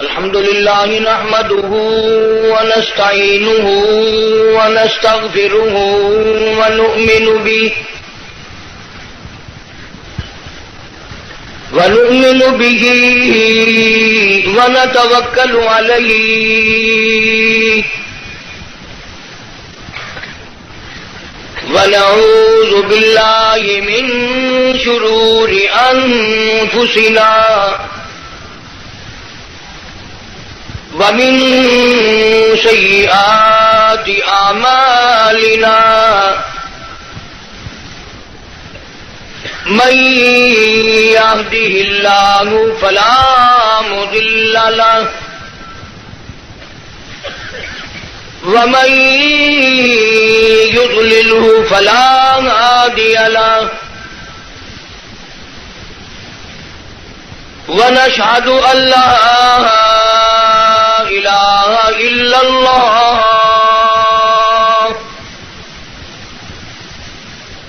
الحمد لله نحمده ونستعينه ونستغفره ونؤمن به ونتوكل عليه ونعوذ بالله من شرور أنفسنا ومن سيئات أعمالنا من يهده الله فلا مضل له ومن يضلله فلا هادي له ونشهد أن لا إله إلا الله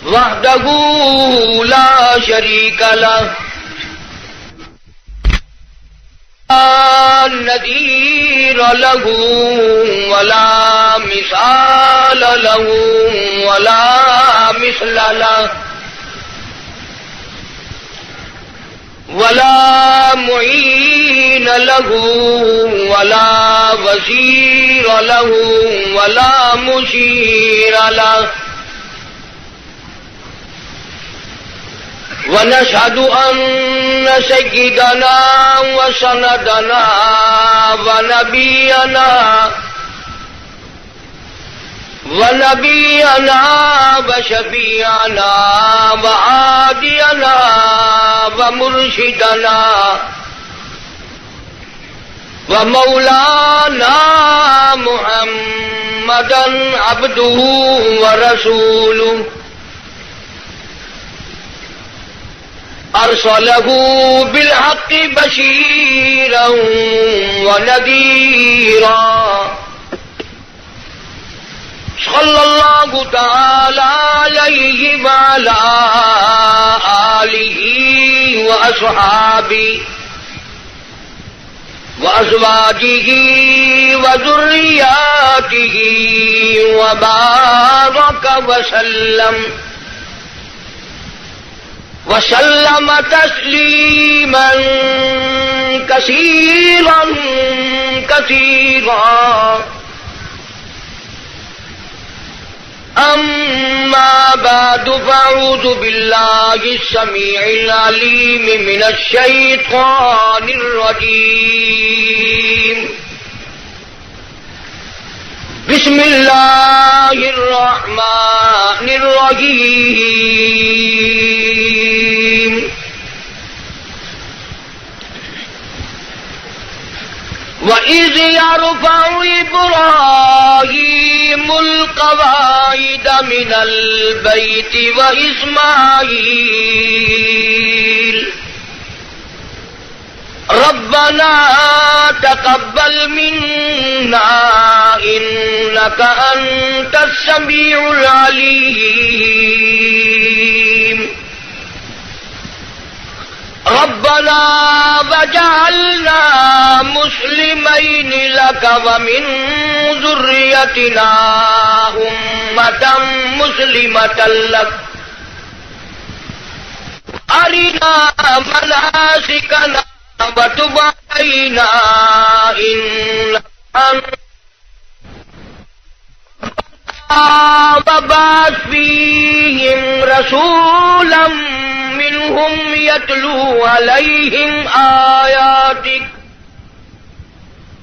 وحده لا شريك له لا نذير له ولا مثال له ولا مثل له ولا معين له ولا وزير له ولا مشير له ونشهد أن سيدنا وسندنا ونبينا وشفيعنا وعادينا ومرشدنا ومولانا محمدا عبده ورسوله أرسله بالحق بشيرا ونذيرا صلى الله تعالى عليه وعلى آله وأصحابه وأزواجه وذرياته وبارك وسلم تسليما كثيرا كثيرا أما بعد فأعوذ بالله السميع العليم من الشيطان الرجيم بسم الله الرحمن الرحيم وَإِذْ يَرْفَعُ إِبْرَاهِيمُ الْقَوَاعِدَ مِنَ الْبَيْتِ وَإِسْمَاعِيلُ رَبَّنَا تَقَبَّلْ مِنَّا إِنَّكَ أَنْتَ السَّمِيعُ الْعَلِيمُ ربنا وجعلنا مسلمين لك ومن ذريتنا أمة مسلمة لك أرنا مناسكنا وتب علينا إنك وبعث فيهم رسولا منهم يتلو عليهم آياتك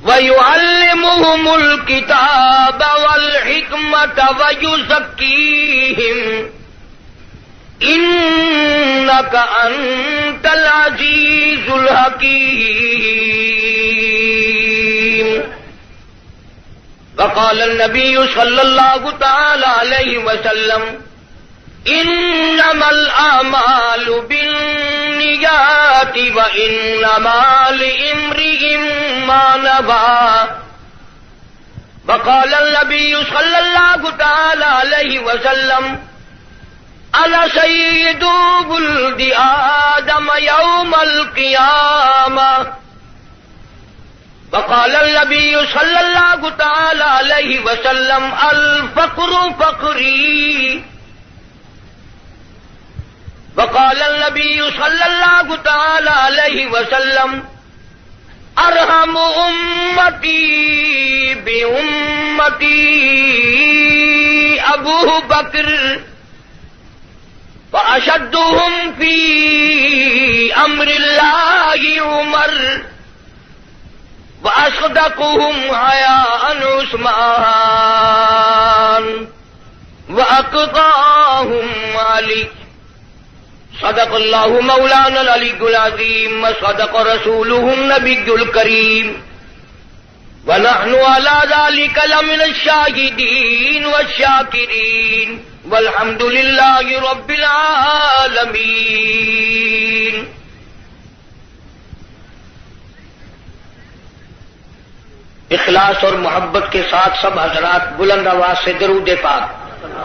ويعلمهم الكتاب والحكمة ويزكيهم إنك أنت العزيز الحكيم. وقال النبي صلى الله تعالى عليه وسلم انما الاعمال بالنيات وانما لامرئ ما نوى. وقال النبي صلى الله تعالى عليه وسلم انا سيد ولد آدم يوم القيامة وقال النبي صلى الله تعالى عليه وسلم الفقر فقري وقال النبي صلى الله تعالى عليه وسلم ارحم امتي بامتي ابو بکر واشدهم في امر الله عمر وأصدقهم حياء عثمان وأقطعهم علي صدق الله مولانا العلي العظيم وصدق رسوله النبي الكريم ونحن على ذلك لمن الشاهدين والشاكرين والحمد لله رب العالمين. اخلاص اور محبت کے ساتھ سب حضرات بلند آواز سے درود پاک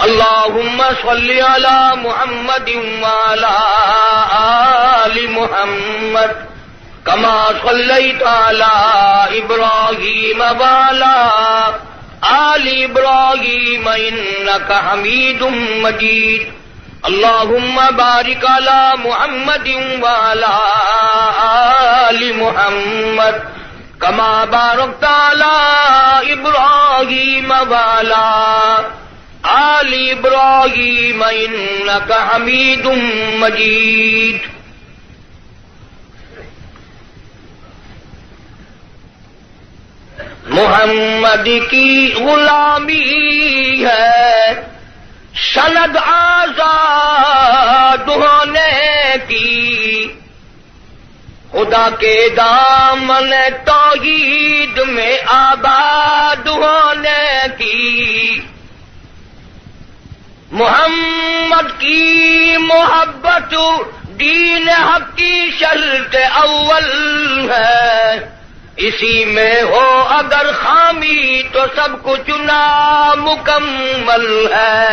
اللہم صلی علی محمد وعلی آل محمد کما صلیت علی ابراہیم وعلی آل ابراہیم انک حمید مجید اللہم بارک علی محمد وعلی آل محمد کما بارکت علی ابراہیم وعلی آل ابراہیم انک حمید مجید. محمد کی غلامی ہے سند آزاد ہونے کی خدا کے دامن توحید میں آباد ہونے کی. محمد کی محبت دین حق کی شرط اول ہے اسی میں ہو اگر خامی تو سب کچھ نامکمل ہے.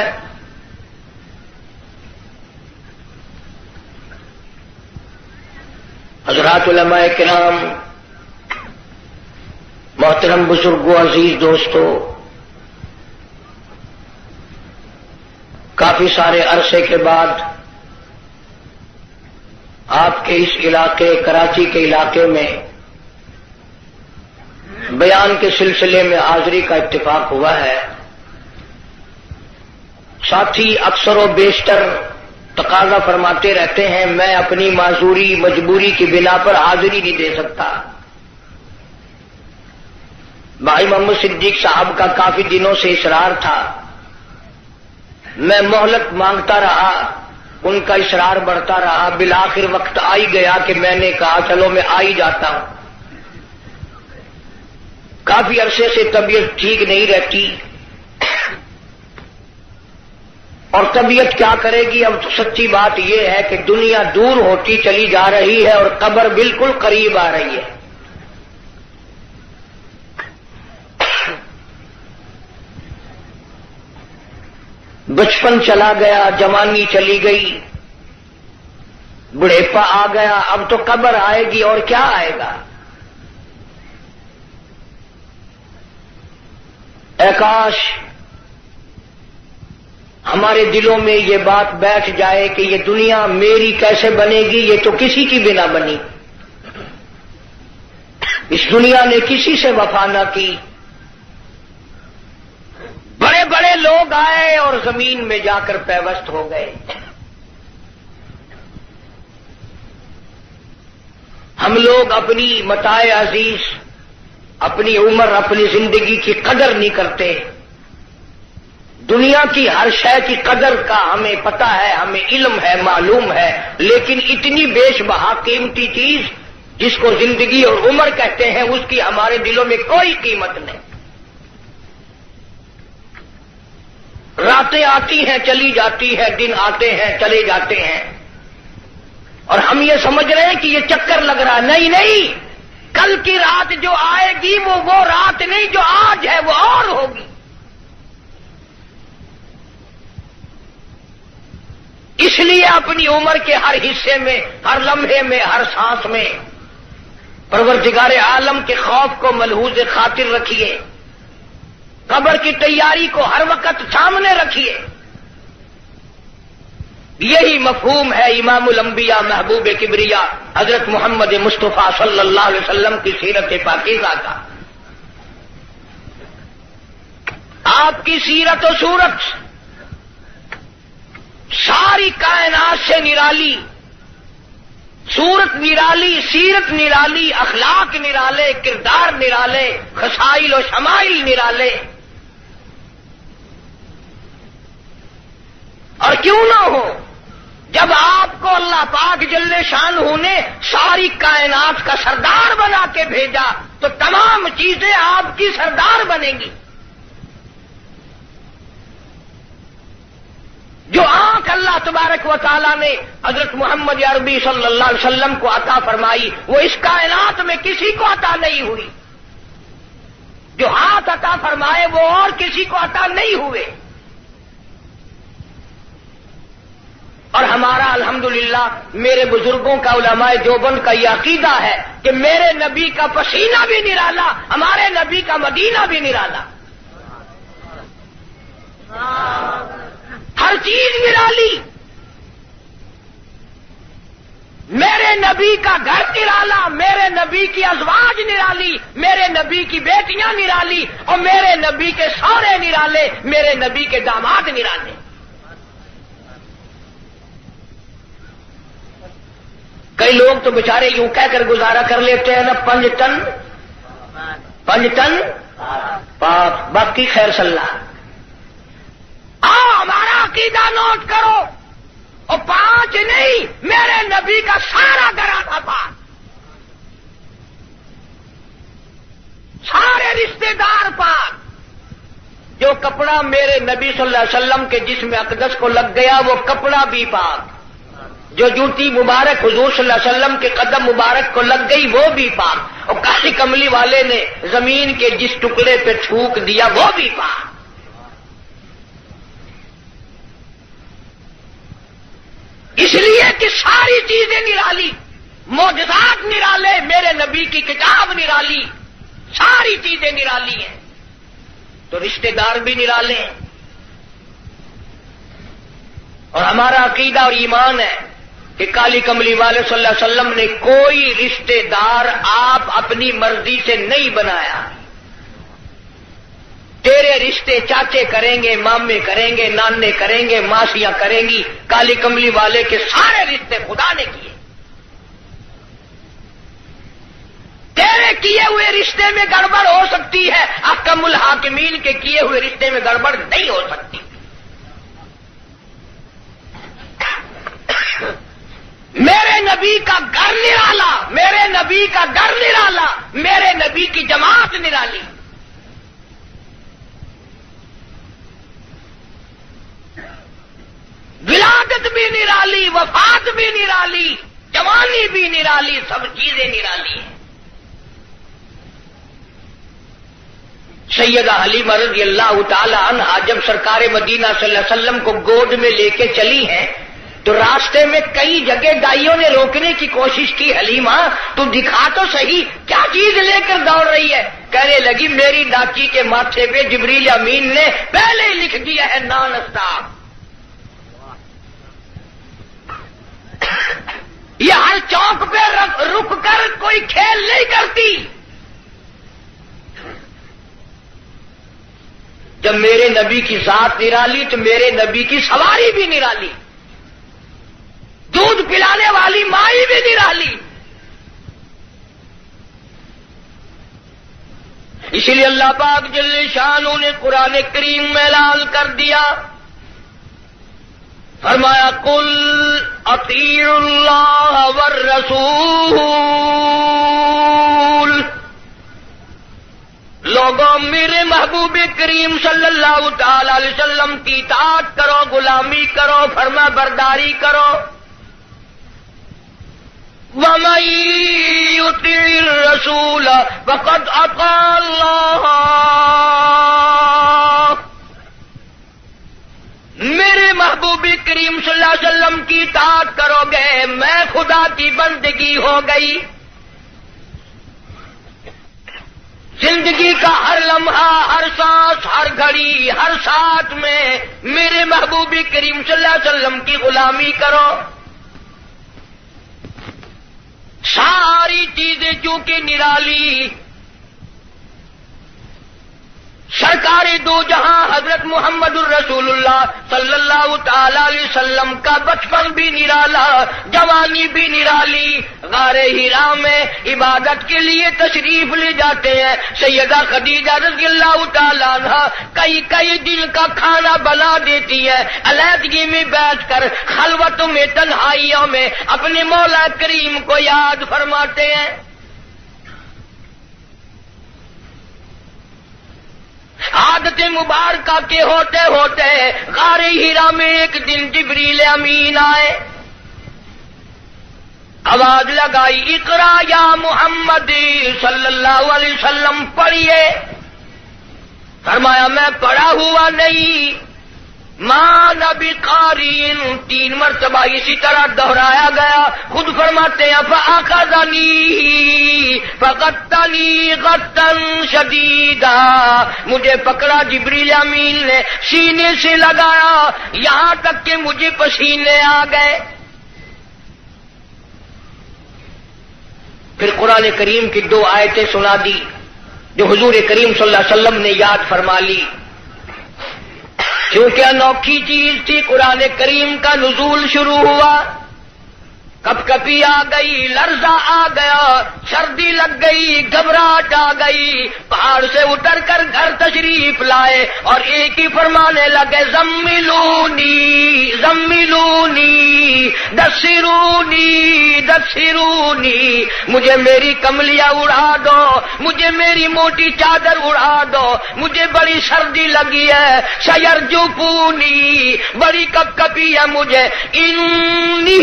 حضرات علماء کرام، محترم بزرگوں، عزیز دوستو، کافی سارے عرصے کے بعد آپ کے اس علاقے کراچی کے علاقے میں بیان کے سلسلے میں حاضری کا اتفاق ہوا ہے. ساتھی اکثر و بیشتر تقاضا فرماتے رہتے ہیں میں اپنی معذوری مجبوری کی بنا پر حاضری نہیں دے سکتا. بھائی محمد صدیق صاحب کا کافی دنوں سے اصرار تھا، میں مہلت مانگتا رہا، ان کا اصرار بڑھتا رہا، بالآخر وقت آ ہی گیا کہ میں نے کہا چلو میں آ ہی جاتا ہوں. کافی عرصے سے طبیعت ٹھیک نہیں رہتی اور طبیعت کیا کرے گی. اب سچی بات یہ ہے کہ دنیا دور ہوتی چلی جا رہی ہے اور قبر بالکل قریب آ رہی ہے. بچپن چلا گیا، جوانی چلی گئی، بڑھیپا آ گیا، اب تو قبر آئے گی اور کیا آئے گا. اے کاش ہمارے دلوں میں یہ بات بیٹھ جائے کہ یہ دنیا میری کیسے بنے گی، یہ تو کسی کی بنا بنی. اس دنیا نے کسی سے وفا نہ کی. بڑے بڑے لوگ آئے اور زمین میں جا کر پیوست ہو گئے. ہم لوگ اپنی متاع عزیز، اپنی عمر، اپنی زندگی کی قدر نہیں کرتے. دنیا کی ہر شے کی قدر کا ہمیں پتہ ہے، ہمیں علم ہے، معلوم ہے، لیکن اتنی بیش بہا قیمتی چیز جس کو زندگی اور عمر کہتے ہیں اس کی ہمارے دلوں میں کوئی قیمت نہیں. راتیں آتی ہیں چلی جاتی ہیں، دن آتے ہیں چلے جاتے ہیں، اور ہم یہ سمجھ رہے ہیں کہ یہ چکر لگ رہا ہے. نہیں نہیں، کل کی رات جو آئے گی وہ رات نہیں جو آج ہے، وہ اور ہوگی. اس لیے اپنی عمر کے ہر حصے میں، ہر لمحے میں، ہر سانس میں پروردگار عالم کے خوف کو ملحوظ خاطر رکھیے، قبر کی تیاری کو ہر وقت سامنے رکھیے۔ یہی مفہوم ہے امام الانبیاء محبوب کبریا حضرت محمد مصطفیٰ صلی اللہ علیہ وسلم کی سیرت پاکیزہ کا۔ آپ کی سیرت و صورت ساری کائنات سے نرالی، صورت نرالی، سیرت نرالی، اخلاق نرالے، کردار نرالے، خصائل و شمائل نرالے۔ اور کیوں نہ ہو، جب آپ کو اللہ پاک جل شانہ نے ساری کائنات کا سردار بنا کے بھیجا تو تمام چیزیں آپ کی سردار بنیں گی۔ جو آنکھ اللہ تبارک و تعالیٰ نے حضرت محمد عربی صلی اللہ علیہ وسلم کو عطا فرمائی وہ اس کائنات میں کسی کو عطا نہیں ہوئی، جو ہاتھ عطا فرمائے وہ اور کسی کو عطا نہیں ہوئے۔ اور ہمارا الحمدللہ میرے بزرگوں کا علماء دیوبند کا یہ عقیدہ ہے کہ میرے نبی کا پسینہ بھی نرالا، ہمارے نبی کا مدینہ بھی نرالا، ہر چیز نرالی۔ میرے نبی کا گھر نرالا، میرے نبی کی ازواج نرالی، میرے نبی کی بیٹیاں نرالی، اور میرے نبی کے سارے نرالے، میرے نبی کے داماد نرالے۔ کئی لوگ تو بیچارے یوں کہہ کر گزارا کر لیتے ہیں نا، 5 ٹن پاپ، باقی خیر صلاح۔ ہمارا عقیدہ نوٹ کرو، اور 5 نہیں، میرے نبی کا سارا گھرانہ پاک، سارے رشتے دار پاک۔ جو کپڑا میرے نبی صلی اللہ علیہ وسلم کے جسم اقدس کو لگ گیا وہ کپڑا بھی پاک، جو جوتی مبارک حضور صلی اللہ علیہ وسلم کے قدم مبارک کو لگ گئی وہ بھی پاک، اور کالی کملی والے نے زمین کے جس ٹکڑے پہ تھوک دیا وہ بھی پاک۔ اس لیے کہ ساری چیزیں نرالی، معجزات نرالے، میرے نبی کی کتاب نرالی، ساری چیزیں نرالی ہیں، تو رشتہ دار بھی نرالے ہیں۔ اور ہمارا عقیدہ اور ایمان ہے کہ کالی کملی والے صلی اللہ علیہ وسلم نے کوئی رشتہ دار آپ اپنی مرضی سے نہیں بنایا۔ تیرے رشتے چاچے کریں گے، مامے کریں گے، نانے کریں گے، ماسیاں کریں گی، کالی کملی والے کے سارے رشتے خدا نے کیے۔ تیرے کیے ہوئے رشتے میں گڑبڑ ہو سکتی ہے، احکم الحاکمین کے کیے ہوئے رشتے میں گڑبڑ نہیں ہو سکتی۔ میرے نبی کا گھر نرالا، میرے نبی کا گھر نرالا، میرے نبی کی جماعت نرالی۔ ولادت بھی نرالی، وفات بھی نرالی، جوانی بھی نرالی، سب چیزیں نرالی ہیں۔ سیدہ حلیمہ رضی اللہ تعالی عنہا جب سرکار مدینہ صلی اللہ علیہ وسلم کو گود میں لے کے چلی ہیں تو راستے میں کئی جگہ دائیوں نے روکنے کی کوشش کی، حلیمہ تم دکھا تو صحیح کیا چیز لے کر دوڑ رہی ہے؟ کہنے لگی میری ڈاچی کے ماتھے پہ جبریل امین نے پہلے ہی لکھ دیا ہے نان استاپ۔ یہ ہر چوک پہ رک کر کوئی کھیل نہیں کرتی۔ جب میرے نبی کی ذات نرالی تو میرے نبی کی سواری بھی نرالی، دودھ پلانے والی مائی بھی نرالی۔ اسی لیے اللہ پاک جل شانہ نے قرآن کریم میں اعلان کر دیا، فرمایا قل اطیعوا اللہ والرسول، لوگوں میرے محبوب کریم صلی اللہ تعالی علیہ وسلم کی اطاعت کرو، غلامی کرو، فرما برداری کرو۔ وَمَن يُطِعِ الرَّسُولَ فَقَدْ أَطَاعَ اللَّهَ، میرے محبوب کریم صلی اللہ علیہ وسلم کی اطاعت کرو گے میں خدا کی بندگی ہو گئی۔ لمحہ، ہر سانس، ہر گھڑی، ہر ساتھ میں میرے محبوب کریم صلی اللہ علیہ وسلم کی غلامی کرو. ساری چیزیں چونکہ نرالی، سرکار دو جہاں حضرت محمد الرسول اللہ صلی اللہ تعالی علیہ وسلم کا بچپن بھی نرالا، جوانی بھی نرالی. غار حرا میں عبادت کے لیے تشریف لے جاتے ہیں. سیدہ خدیجہ رضی اللہ تعالی عنہ کئی دن کا کھانا بنا دیتی ہے، علیحدگی میں بیٹھ کر خلوتوں میں، تنہائیوں میں اپنے مولا کریم کو یاد فرماتے ہیں. عادت مبارکہ کے ہوتے ہوتے غار حرا میں ایک دن جبریل امین آئے، آواز لگائی، اقرا یا محمد صلی اللہ علیہ وسلم، پڑھیے. فرمایا میں پڑھا ہوا نہیں، ماں نبی قارئ، 3 مرتبہ اسی طرح دہرایا گیا. خود فرماتے ہیں فاخذنی فغطنی غطا شدیدا، مجھے پکڑا جبریل امین نے، سینے سے لگایا یہاں تک کہ مجھے پسینے آ گئے. پھر قرآن کریم کی 2 آیتیں سنا دی جو حضور کریم صلی اللہ علیہ وسلم نے یاد فرما لی. کیونکہ انوکھی چیز تھی، قرآن کریم کا نزول شروع ہوا. کپ کپی آ گئی، لرزہ آ گیا، سردی لگ گئی، گھبراہٹ آ گئی. پہاڑ سے اتر کر گھر تشریف لائے اور ایک ہی فرمانے لگے، زملونی زملونی دثرونی دثرونی، مجھے میری کملیاں اڑا دو، مجھے میری موٹی چادر اڑا دو، مجھے بڑی سردی لگی ہے. سیرجفونی، بڑی کپ کپی ہے مجھے. انی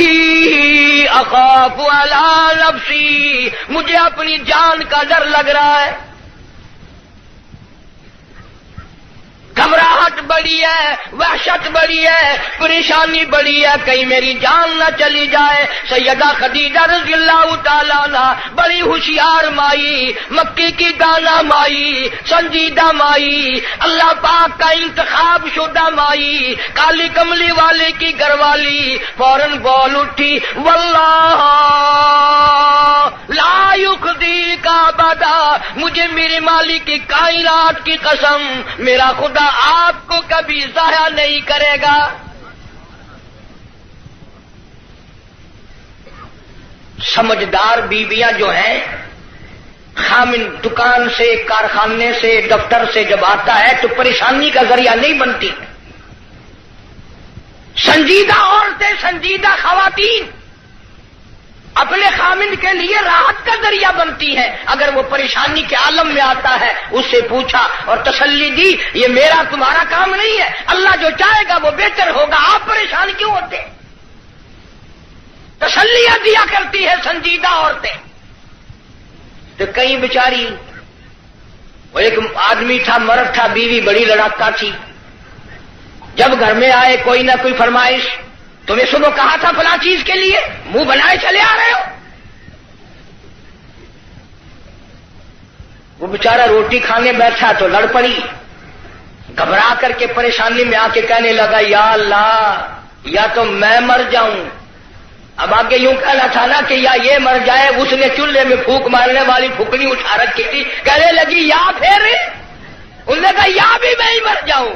اخاف علی نفسی، مجھے اپنی جان کا ڈر لگ رہا ہے. گھبراہٹ بڑی ہے، وحشت بڑی ہے، پریشانی بڑی ہے، کہیں میری جان نہ چلی جائے. سیدہ خدیجہ رضی اللہ تعالیٰ عنہ بڑی ہوشیار مائی، مکی کی دانا مائی، سنجیدہ مائی، اللہ پاک کا انتخاب شدہ مائی، کالی کملی والے کی گھر والی، فوراً بول اٹھی، واللہ لا یخزیک ابدا، مجھے میرے مالک کی کائنات کی قسم، میرا خدا آپ کو کبھی ضائع نہیں کرے گا. سمجھدار بیویاں جو ہیں، خامن دکان سے، کارخانے سے، دفتر سے جب آتا ہے تو پریشانی کا ذریعہ نہیں بنتی. سنجیدہ عورتیں، سنجیدہ خواتین اپنے خامن کے لیے راحت کا ذریعہ بنتی ہے. اگر وہ پریشانی کے عالم میں آتا ہے، اس سے پوچھا اور تسلی دی، یہ میرا تمہارا کام نہیں ہے، اللہ جو چاہے گا وہ بہتر ہوگا، آپ پریشان کیوں ہوتے؟ تسلیاں دیا کرتی ہے سنجیدہ عورتیں. تو کئی بیچاری، وہ ایک آدمی تھا، مرد تھا، بیوی بڑی لڑاکا تھی. جب گھر میں آئے کوئی نہ کوئی فرمائش، تمہیں صبح کہا تھا فلاں چیز کے لیے، منہ بنائے چلے آ رہے ہو. وہ بیچارہ روٹی کھانے بیٹھا تو لڑ پڑی، گھبرا کر کے پریشانی میں آ کے کہنے لگا، یا اللہ، یا تو میں مر جاؤں. اب آگے یوں کہنا تھا نا کہ یا یہ مر جائے. اس نے چولہے میں پھونک مارنے والی پھوکنی اٹھا رکھی تھی، کہنے لگی یا پھر، انہوں نے کہا یا بھی میں ہی مر جاؤں.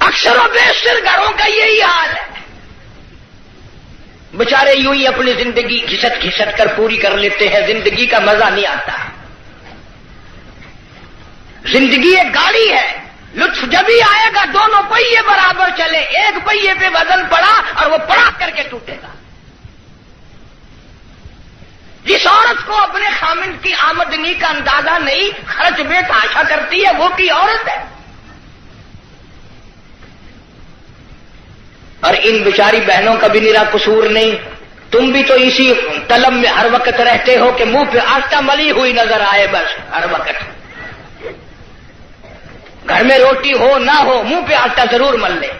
اکثر و بیشتر گھروں کا یہی حال ہے. بیچارے یوں ہی اپنی زندگی گھسٹ گھسٹ کر پوری کر لیتے ہیں، زندگی کا مزہ نہیں آتا. زندگی ایک گاڑی ہے، لطف جب ہی آئے گا دونوں پہیے برابر چلے. ایک پہیے پہ وزن پڑا اور وہ پڑا کر کے ٹوٹے گا. جس عورت کو اپنے خامن کی آمدنی کا اندازہ نہیں، خرچ بے تحاشا کرتی ہے، وہ کی عورت ہے. اور ان بیچاری بہنوں کا بھی میرا قصور نہیں. تم بھی تو اسی طلب میں ہر وقت رہتے ہو کہ منہ پہ آٹا ملی ہوئی نظر آئے، بس ہر وقت. گھر میں روٹی ہو نہ ہو، منہ پہ آٹا ضرور مل لے.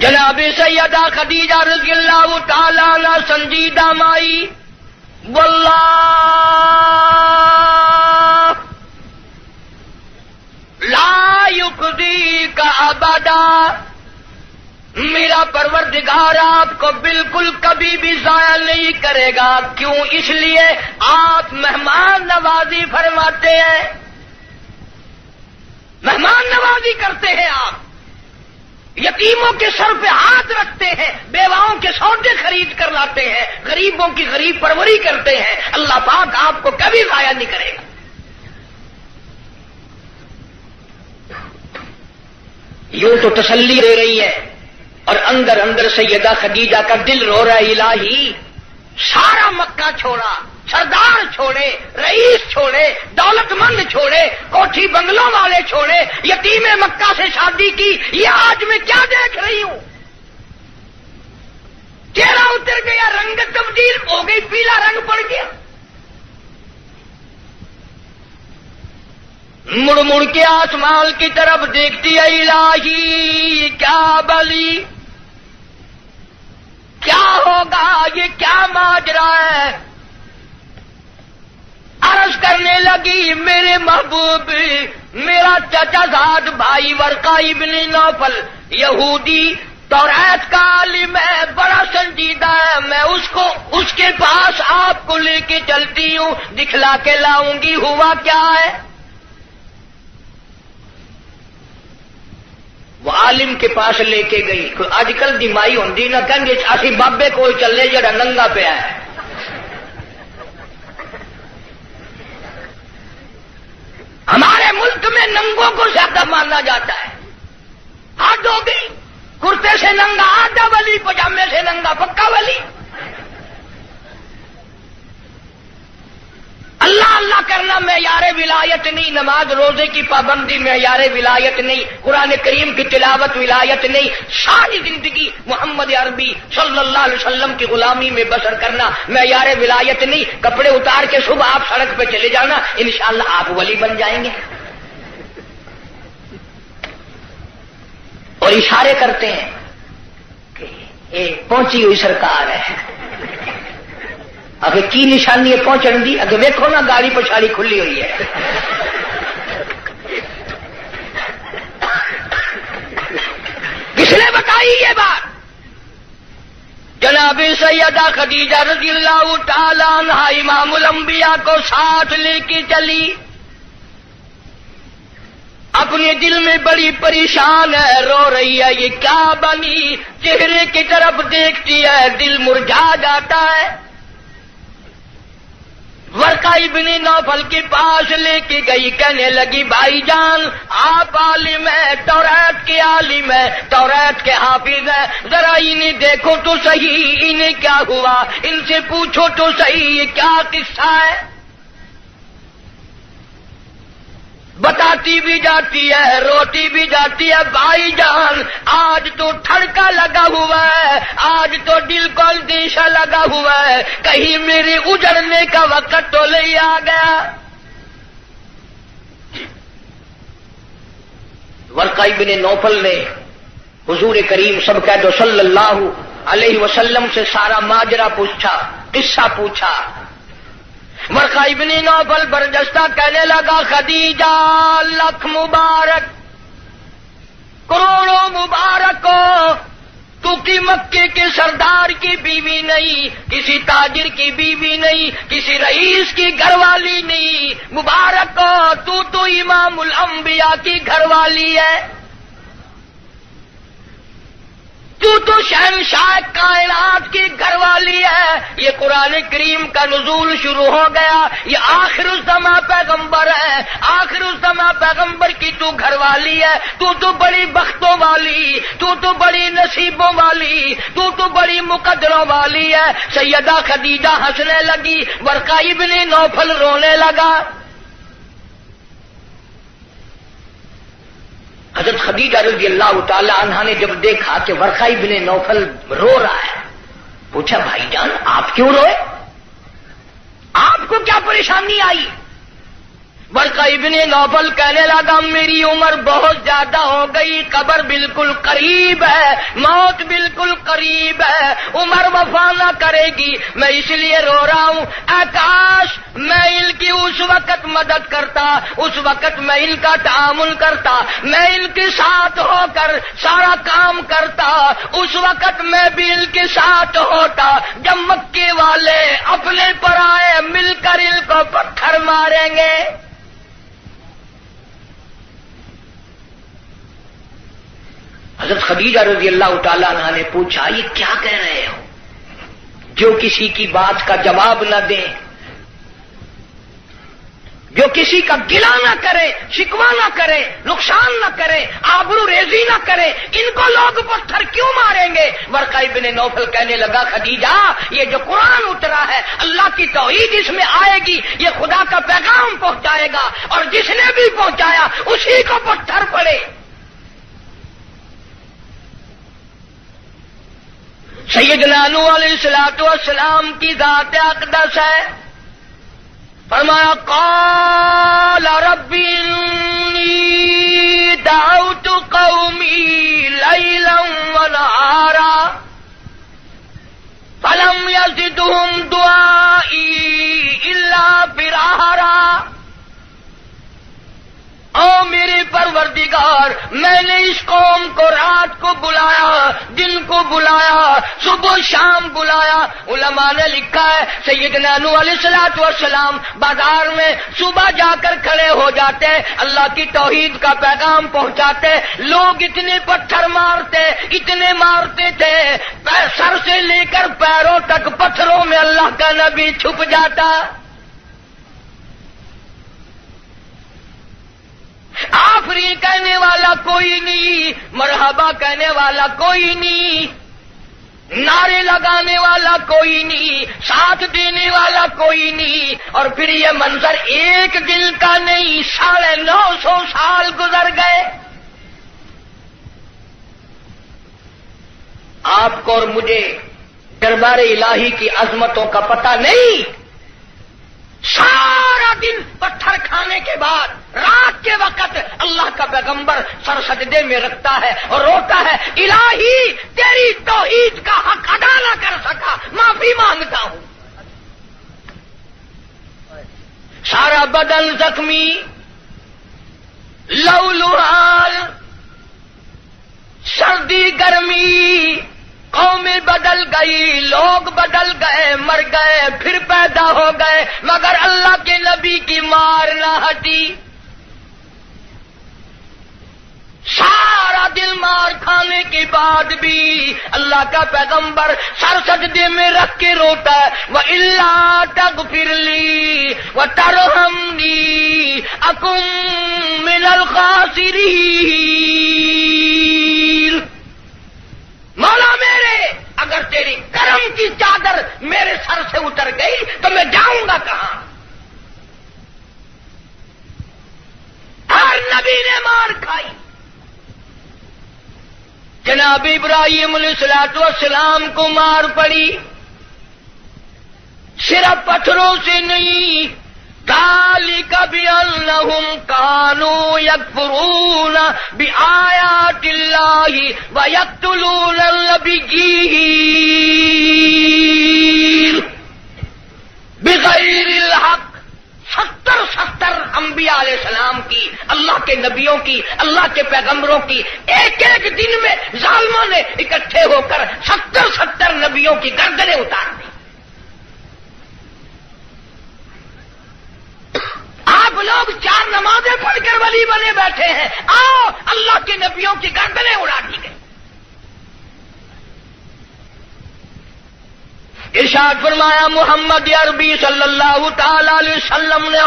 جناب سیدہ خدیجہ رضی اللہ تعالی عنہ سنجیدہ مائی، واللہ لا یخزیک ابدا، میرا پروردگار آپ کو بالکل کبھی بھی ضائع نہیں کرے گا۔ کیوں؟ اس لیے آپ مہمان نوازی فرماتے ہیں، مہمان نوازی کرتے ہیں، آپ یتیموں کے سر پہ ہاتھ رکھتے ہیں، بیواؤں کے سودے خرید کر لاتے ہیں، غریبوں کی غریب پروری کرتے ہیں۔ اللہ پاک آپ کو کبھی ضائع نہیں کرے گا۔ یوں تو تسلی دے رہی ہے، اور اندر اندر سیدہ خدیجہ کا دل رو رہا ہے، الہی سارا مکہ چھوڑا، سردار چھوڑے، رئیس چھوڑے، دولت مند چھوڑے، کوٹھی بنگلوں والے چھوڑے، یتیم مکہ سے شادی کی، یہ آج میں کیا دیکھ رہی ہوں؟ چہرہ اتر گیا، رنگ تبدیل ہو گئی، پیلا رنگ پڑ گیا۔ مڑ مڑ کے آسمان کی طرف دیکھتی ہے، الہی کیا بلی، کیا ہوگا، یہ کیا ماجرا ہے؟ عرض کرنے لگی، میرے محبوب، میرا چچا زاد بھائی ورقہ ابن نوفل یہودی توریت کا عالم ہے، بڑا سنجیدہ ہے، میں اس کے پاس آپ کو لے کے چلتی ہوں، دکھلا کے لاؤں گی ہوا کیا ہے۔ وہ عالم کے پاس لے کے گئی۔ اج کل دی مائی ہوندی نہ کہیں اسی بابے کو چلے جڑا ننگا پیا ہے۔ ہمارے ملک میں ننگوں کو زیادہ مانا جاتا ہے، حد ہو گئی، کرتے سے ننگا آدھا ولی، پجامے سے ننگا پکا ولی۔ اللہ اللہ کرنا معیار ولایت نہیں، نماز روزے کی پابندی معیار ولایت نہیں، قرآن کریم کی تلاوت ولایت نہیں، ساری زندگی محمد عربی صلی اللہ علیہ وسلم کی غلامی میں بسر کرنا معیار ولایت نہیں۔ کپڑے اتار کے صبح آپ سڑک پہ چلے جانا، انشاءاللہ آپ ولی بن جائیں گے۔ اور اشارے کرتے ہیں کہ پہنچی ہوئی سرکار ہے، اگر کی نشانی ہے پہنچن دی، اگر ویکھو نا گاڑی پچھاڑی کھلی ہوئی ہے۔ کس نے بتائی یہ بات؟ جناب سیدہ خدیجہ رضی اللہ تعالی عنہ امام الانبیاء کو ساتھ لے کے چلی، اپنے دل میں بڑی پریشان ہے، رو رہی ہے، یہ کیا بنی؟ چہرے کی طرف دیکھتی ہے، دل مرجھا جاتا ہے۔ ورقہ ابن نوفل کے پاس لے کے گئی، کہنے لگی، بھائی جان آپ عالم ہیں، توریت کے عالم ہیں، توریت کے حافظ ہیں، ذرا انہیں دیکھو تو صحیح، انہیں کیا ہوا، ان سے پوچھو تو صحیح، یہ کیا قصہ ہے؟ بتاتی بھی جاتی ہے، روتی بھی جاتی ہے، بھائی جان آج تو ٹھڑکا لگا ہوا ہے، آج تو دل کو اندیشہ لگا ہوا ہے، کہیں میرے اجڑنے کا وقت تو نہیں آ گیا۔ ورقہ ابن نوفل نے حضور کریم سب کہہ دو صلی اللہ علیہ وسلم سے سارا ماجرا پوچھا، قصہ پوچھا۔ ورقہ ابن نوفل برجستہ کہنے لگا، خدیجہ لکھ مبارک، کروڑوں مبارک ہو، تو کی مکے کے سردار کی بیوی نہیں، کسی تاجر کی بیوی نہیں، کسی رئیس کی گھر والی نہیں، مبارک ہو، تو امام الانبیاء کی گھر والی ہے، تو شہنشاہ کائنات کی گھر والی ہے۔ یہ قرآن کریم کا نزول شروع ہو گیا، یہ آخر الزماں پیغمبر ہے، آخر الزماں پیغمبر کی تو گھر والی ہے، تو بڑی بختوں والی، تو بڑی نصیبوں والی، تو بڑی مقدروں والی ہے۔ سیدہ خدیجہ ہنسنے لگی، ورقہ ابن نوفل رونے لگا۔ حضرت خدیجہ رضی اللہ تعالی عنہا نے جب دیکھا کہ ورقہ ابن نوفل رو رہا ہے، پوچھا، بھائی جان آپ کیوں روئے؟ آپ کو کیا پریشانی آئی؟ ورقہ ابن نوفل کہنے لگا میری عمر بہت زیادہ ہو گئی، قبر بالکل قریب ہے، موت بالکل قریب ہے، عمر وفا نہ کرے گی، میں اس لیے رو رہا ہوں۔ اے کاش میں ان کی اس وقت مدد کرتا، اس وقت میں ان کا تعامل کرتا، میں ان کے ساتھ ہو کر سارا کام کرتا، اس وقت میں بھی ان کے ساتھ ہوتا جب مکے والے اپنے پر آئے، مل کر ان کو پتھر ماریں گے۔ حضرت خدیجہ رضی اللہ تعالیٰ عنہ نے پوچھا یہ کیا کہہ رہے ہو؟ جو کسی کی بات کا جواب نہ دیں، جو کسی کا گلہ نہ کرے، شکوہ نہ کرے، نقصان نہ کرے، آبرو ریزی نہ کرے، ان کو لوگ پتھر کیوں ماریں گے؟ ورقہ ابن نوفل کہنے لگا خدیجہ یہ جو قرآن اترا ہے اللہ کی توحید اس میں آئے گی، یہ خدا کا پیغام پہنچائے گا، اور جس نے بھی پہنچایا اسی کو پتھر پڑے۔ سیدنا نوح علیہ السلام کی ذات اقدس ہے، فرمایا قال رب انی دعوت قومی لیلا ونہارا فلم یزدہم دعائی الا فرارا۔ او میرے پروردگار میں نے اس قوم کو رات کو بلایا، دن کو بلایا، صبح شام بلایا۔ علماء نے لکھا ہے سیدنا نوح علیہ السلام بازار میں صبح جا کر کھڑے ہو جاتے، اللہ کی توحید کا پیغام پہنچاتے، لوگ اتنے پتھر مارتے، اتنے مارتے تھے، سر سے لے کر پیروں تک پتھروں میں اللہ کا نبی چھپ جاتا۔ آفرین کہنے والا کوئی نہیں، مرحبا کہنے والا کوئی نہیں، نعرے لگانے والا کوئی نہیں، ساتھ دینے والا کوئی نہیں، اور پھر یہ منظر ایک دن کا نہیں، 950 سال گزر گئے۔ آپ کو اور مجھے دربار الہی کی عظمتوں کا پتہ نہیں۔ سارا دن پتھر کھانے کے بعد رات کے وقت اللہ کا پیغمبر سر سجدے میں رکھتا ہے اور روتا ہے الہی تیری توحید کا حق ادا نہ کر سکا، معافی مانگتا ہوں۔ سارا بدن زخمی، لہولہال، سردی گرمی، قومیں بدل گئی، لوگ بدل گئے، مر گئے، پھر پیدا ہو گئے، مگر اللہ کے نبی کی مار نہ ہٹی۔ سارا دل مار کھانے کے بعد بھی اللہ کا پیغمبر سر سجدے میں رکھ کے روتا ہے وَإِلَّا تَغْفِرْ لِي وَتَرْحَمْنِي أَكُن مِّنَ الْخَاسِرِينَ۔ مولا میرے اگر تیری کرم کی چادر میرے سر سے اتر گئی تو میں جاؤں گا کہاں؟ ہر نبی نے مار کھائی۔ جناب ابراہیم علیہ السلام کو مار پڑی، صرف پتھروں سے نہیں، ذالک بأنہم کانوا یکفرون بآیات اللہ ویقتلون النبیین بغیر الحق۔ 70 انبیاء علیہ السلام کی، اللہ کے نبیوں کی، اللہ کے پیغمبروں کی ایک ایک دن میں ظالموں نے اکٹھے ہو کر 70 نبیوں کی گردنیں اتار دی۔ آپ لوگ 4 نمازیں پڑھ کر ولی بنے بیٹھے ہیں، آؤ اللہ کے نبیوں کی گردنیں اڑا دی گئی۔ ارشاد فرمایا محمد عربی صلی اللہ تعالی علیہ وسلم نے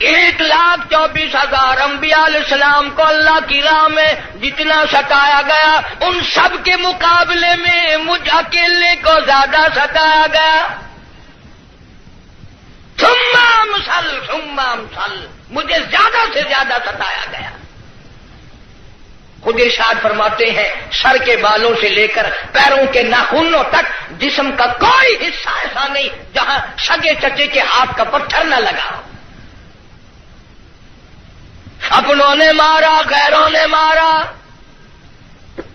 1,24,000 انبیاء علیہ السلام کو اللہ کی راہ میں جتنا ستایا گیا ان سب کے مقابلے میں مجھ اکیلے کو زیادہ ستایا گیا۔ ثم امثل، مجھے زیادہ سے زیادہ ستایا گیا۔ خود ارشاد فرماتے ہیں سر کے بالوں سے لے کر پیروں کے ناخنوں تک جسم کا کوئی حصہ ایسا نہیں جہاں سگے چچے کے ہاتھ کا پتھر نہ لگا ہو۔ اپنوں نے مارا، غیروں نے مارا،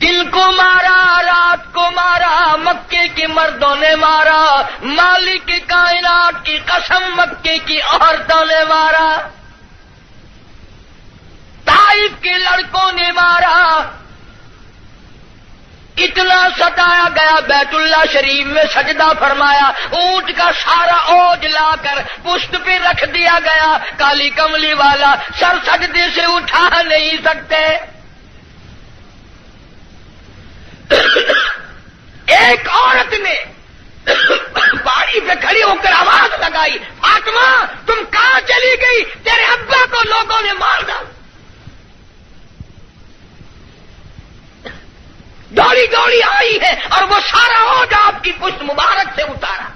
دن کو مارا، رات کو مارا، مکے کے مردوں نے مارا، مالک کائنات کی قسم مکے کی عورتوں نے مارا، طائف کے لڑکوں نے مارا، اتنا ستایا گیا بیت اللہ شریف میں سجدہ فرمایا، اونٹ کا سارا اوج لا کر پشت پہ رکھ دیا گیا، کالی کملی والا سر سجدے سے اٹھا نہیں سکتے۔ ایک عورت نے پہاڑی پہ کھڑی ہو کر آواز لگائی، فاطمہ تم کہاں چلی گئی؟ تیرے ابا کو لوگوں نے مار ڈالا۔ دوڑی دوڑی آئی ہے اور وہ سارا اوج آپ کی پشت مبارک سے اتارا۔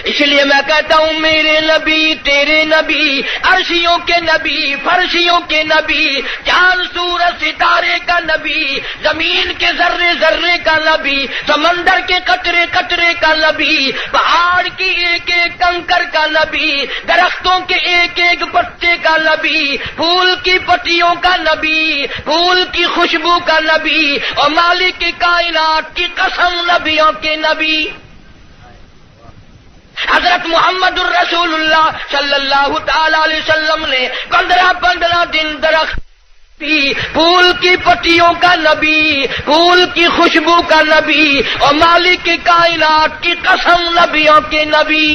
اس لیے میں کہتا ہوں میرے نبی تیرے نبی، عرشیوں کے نبی، فرشیوں کے نبی، چاند سورج ستارے کا نبی، زمین کے ذرے ذرے کا نبی، سمندر کے قطرے قطرے کا نبی، پہاڑ کی ایک ایک کنکر کا نبی، درختوں کے ایک ایک پتے کا نبی، پھول کی پتیوں کا نبی، پھول کی خوشبو کا نبی، اور مالک کائنات کی قسم نبیوں کے نبی حضرت محمد الرسول اللہ صلی اللہ تعالی علیہ وسلم نے 15 دن درخت پھول کی پتیوں کا نبی، پھول کی خوشبو کا نبی، اور مالک کی کائنات کی قسم نبیوں کے نبی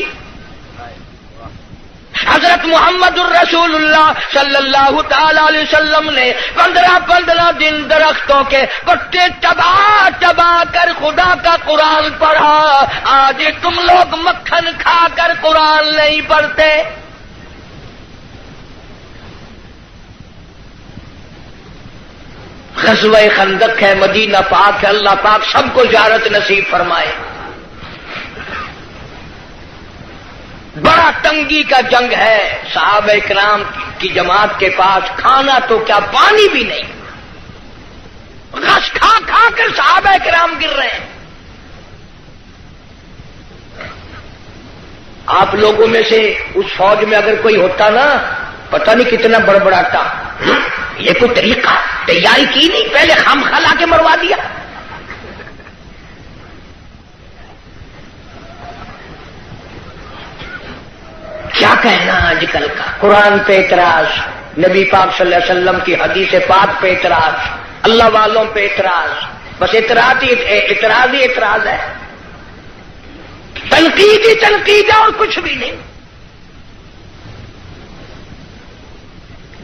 حضرت محمد الرسول اللہ صلی اللہ تعالی علیہ وسلم نے 15 دن درختوں کے پتے چبا کر خدا کا قرآن پڑھا۔ آج تم لوگ مکھن کھا کر قرآن نہیں پڑھتے۔ غزوہ خندق ہے، مدینہ پاک ہے، اللہ پاک سب کو زیارت نصیب فرمائے۔ بڑا تنگی کا جنگ ہے، صحابہ کرام کی جماعت کے پاس کھانا تو کیا پانی بھی نہیں، غش کھا کھا کر صحابہ کرام گر رہے ہیں۔ آپ لوگوں میں سے اس فوج میں اگر کوئی ہوتا نا، پتہ نہیں کتنا بڑبڑاتا، یہ کوئی طریقہ تیاری کی نہیں، پہلے خام خلا کے مروا دیا۔ کیا کہنا آج کل کا، قرآن پہ اعتراض، نبی پاک صلی اللہ علیہ وسلم کی حدیث پاک پہ اعتراض، اللہ والوں پہ اعتراض، بس اعتراض ہی اعتراض ہے، تنقید ہی تنقید ہے اور کچھ بھی نہیں۔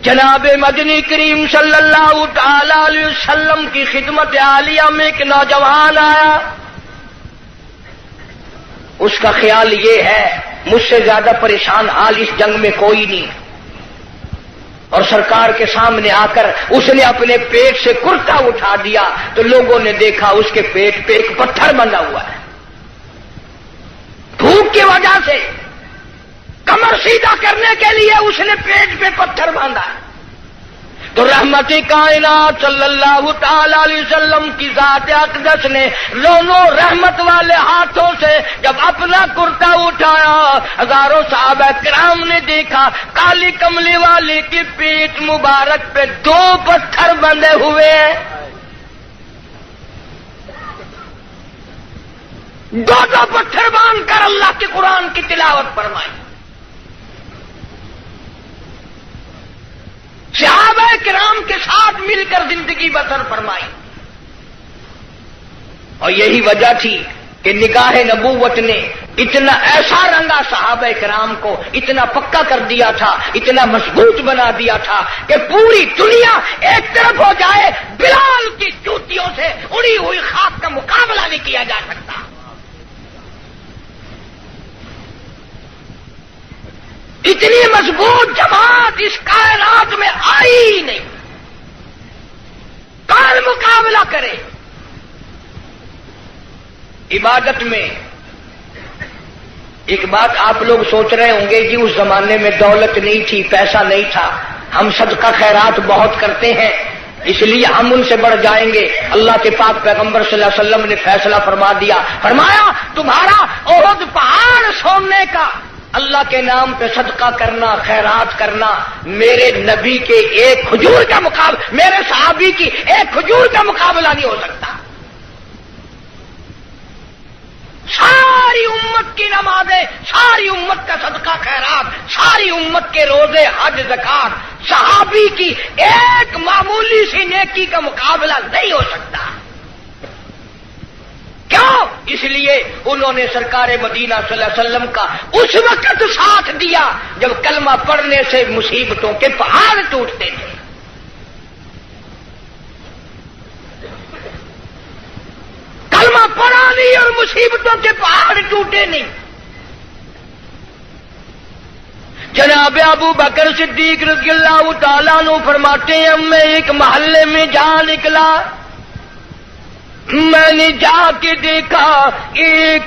جناب مدنی کریم صلی اللہ تعالی علیہ وسلم کی خدمت عالیہ میں ایک نوجوان آیا، اس کا خیال یہ ہے مجھ سے زیادہ پریشان حال اس جنگ میں کوئی نہیں، اور سرکار کے سامنے آ کر اس نے اپنے پیٹ سے کرتا اٹھا دیا تو لوگوں نے دیکھا اس کے پیٹ پہ ایک پتھر بندھا ہوا ہے، بھوک کی وجہ سے کمر سیدھا کرنے کے لیے اس نے پیٹ پہ پتھر باندھا ہے۔ تو رحمت کائنات صلی اللہ تعالی علیہ وسلم کی ذات اقدس نے دونوں رحمت والے ہاتھوں سے جب اپنا کرتا اٹھایا، ہزاروں صحابہ کرام نے دیکھا کالی کملی والے کی پیٹ مبارک پہ 2 پتھر بندھے ہوئے ہیں، 2 پتھر باندھ کر اللہ کے قرآن کی تلاوت فرمائی۔ صحابہ کرام کے ساتھ مل کر زندگی بسر فرمائی، اور یہی وجہ تھی کہ نگاہ نبوت نے اتنا ایسا رنگا صحابہ کرام کو، اتنا پکا کر دیا تھا، اتنا مضبوط بنا دیا تھا کہ پوری دنیا ایک طرف ہو جائے، بلال کی جوتیوں سے اڑی ہوئی خاک کا مقابلہ نہیں کیا جا سکتا۔ اتنی مضبوط جماعت اس کائنات میں آئی ہی نہیں، کون مقابلہ کرے؟ عبادت میں ایک بات آپ لوگ سوچ رہے ہوں گے کہ اس زمانے میں دولت نہیں تھی، پیسہ نہیں تھا، ہم صدقہ خیرات بہت کرتے ہیں اس لیے ہم ان سے بڑھ جائیں گے۔ اللہ کے پاک پیغمبر صلی اللہ علیہ وسلم نے فیصلہ فرما دیا، فرمایا تمہارا احد پہاڑ سونے کا اللہ کے نام پہ صدقہ کرنا، خیرات کرنا، میرے نبی کے ایک کھجور کا مقابلہ، میرے صحابی کی ایک کھجور کا مقابلہ نہیں ہو سکتا۔ ساری امت کی نمازیں، ساری امت کا صدقہ خیرات، ساری امت کے روزے، حج، زکات، صحابی کی ایک معمولی سی نیکی کا مقابلہ نہیں ہو سکتا۔ کیوں؟ اس لیے انہوں نے سرکار مدینہ صلی اللہ علیہ وسلم کا اس وقت ساتھ دیا جب کلمہ پڑھنے سے مصیبتوں کے پہاڑ ٹوٹتے تھے۔ کلمہ پڑھا نہیں اور مصیبتوں کے پہاڑ ٹوٹے نہیں۔ جناب ابو بکر صدیق رضی اللہ تعالیٰ عنہ فرماتے ہیں میں ایک محلے میں جا نکلا، میں نے جا کے دیکھا ایک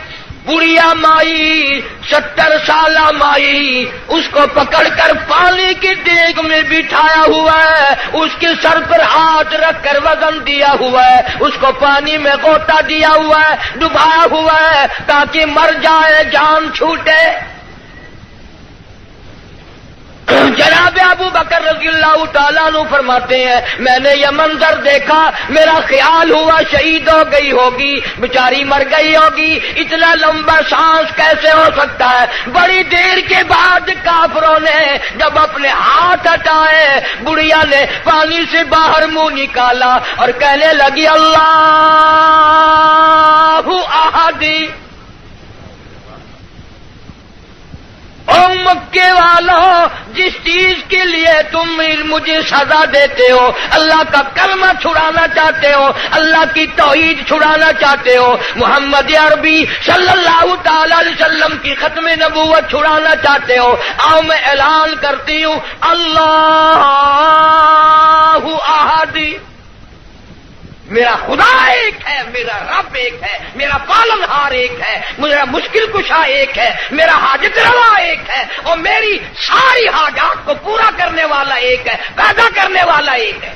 بڑھیا مائی، 70 سالہ مائی، اس کو پکڑ کر پانی کی دیگ میں بٹھایا ہوا ہے، اس کے سر پر ہاتھ رکھ کر وزن دیا ہوا ہے، اس کو پانی میں غوطہ دیا ہوا ہے، ڈبایا ہوا ہے تاکہ مر جائے، جان چھوٹے۔ جناب ابو بکر رضی اللہ تعالیٰ عنہ فرماتے ہیں میں نے یہ منظر دیکھا، میرا خیال ہوا شہید ہو گئی ہوگی، بیچاری مر گئی ہوگی، اتنا لمبا سانس کیسے ہو سکتا ہے؟ بڑی دیر کے بعد کافروں نے جب اپنے ہاتھ ہٹائے، بڑھیا نے پانی سے باہر منہ نکالا اور کہنے لگی اللہ احد۔ او مکے والوں، جس چیز کے لیے تم مجھے سزا دیتے ہو، اللہ کا کلمہ چھڑانا چاہتے ہو، اللہ کی توحید چھڑانا چاہتے ہو، محمد عربی صلی اللہ تعالی علیہ وسلم کی ختم نبوت چھڑانا چاہتے ہو، آؤ میں اعلان کرتی ہوں اللہ احد، میرا خدا ایک ہے، میرا رب ایک ہے، میرا پالنہار ایک ہے، میرا مشکل کشا ایک ہے، میرا حاجت روا ایک ہے، اور میری ساری حاجات کو پورا کرنے والا ایک ہے، پیدا کرنے والا ایک ہے۔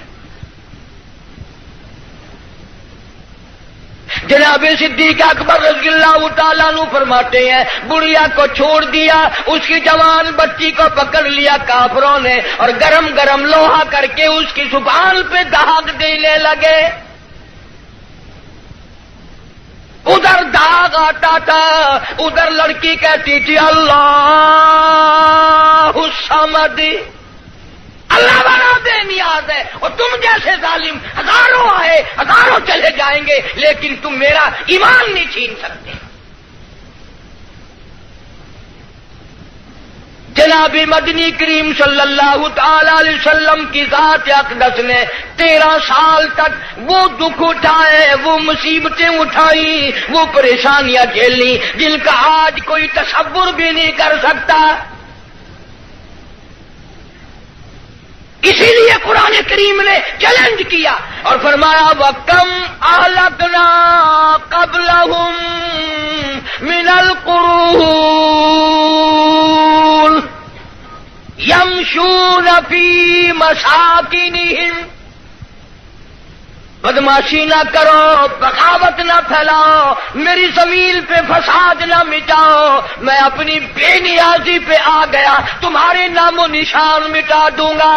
جناب صدیق اکبر رضی اللہ تعالیٰ عنہ فرماتے ہیں بڑھیا کو چھوڑ دیا، اس کی جوان بچی کو پکڑ لیا کافروں نے اور گرم گرم لوہا کر کے اس کی زبان پہ داغ دینے لگے۔ ادھر داغ آتا تھا، ادھر لڑکی کہتی تھی اللہ الصمد، اللہ بڑا بے نیاز ہے، اور تم جیسے ظالم ہزاروں آئے ہزاروں چلے جائیں گے لیکن تم میرا ایمان نہیں چھین سکتے۔ جناب مدنی کریم صلی اللہ تعالی علیہ وسلم کی ذات اقدس نے 13 سال تک وہ دکھ اٹھائے، وہ مصیبتیں اٹھائیں، وہ پریشانیاں جھیلی جن کا آج کوئی تصور بھی نہیں کر سکتا۔ اسی لیے قرآن کریم نے چیلنج کیا اور فرمایا وَكَمْ أَهْلَكْنَا قَبْلَهُمْ مِنَ الْقُرُونِ يَمْشُونَ فِي مَسَاكِنِهِمْ، بدماشی نہ کرو، بغاوت نہ پھیلاؤ، میری زمین پہ فساد نہ مٹاؤ، میں اپنی بے نیازی پہ آ گیا، تمہارے نام و نشان مٹا دوں گا۔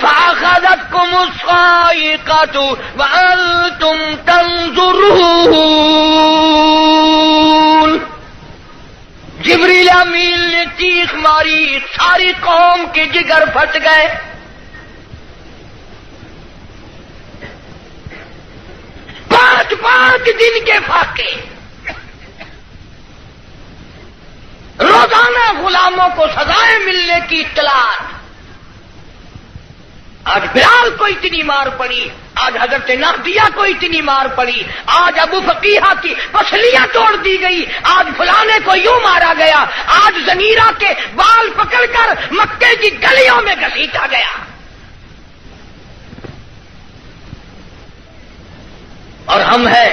فَأَخَذَتْكُمُ الصَّاعِقَةُ وَأَنْتُمْ تَنْظُرُونَ، جبریل امین نے چیخ ماری، ساری قوم کے جگر پھٹ گئے۔ پانچ دن کے فاقے، روزانہ غلاموں کو سزائیں ملنے کی اطلاع۔ آج بلال کو اتنی مار پڑی، آج حضرت نافیہ کو اتنی مار پڑی، آج ابو فقیہ کی پسلیاں توڑ دی گئی، آج فلانے کو یوں مارا گیا، آج زمیرہ کے بال پکڑ کر مکے کی گلیوں میں گھسیٹا گیا۔ اور ہم ہیں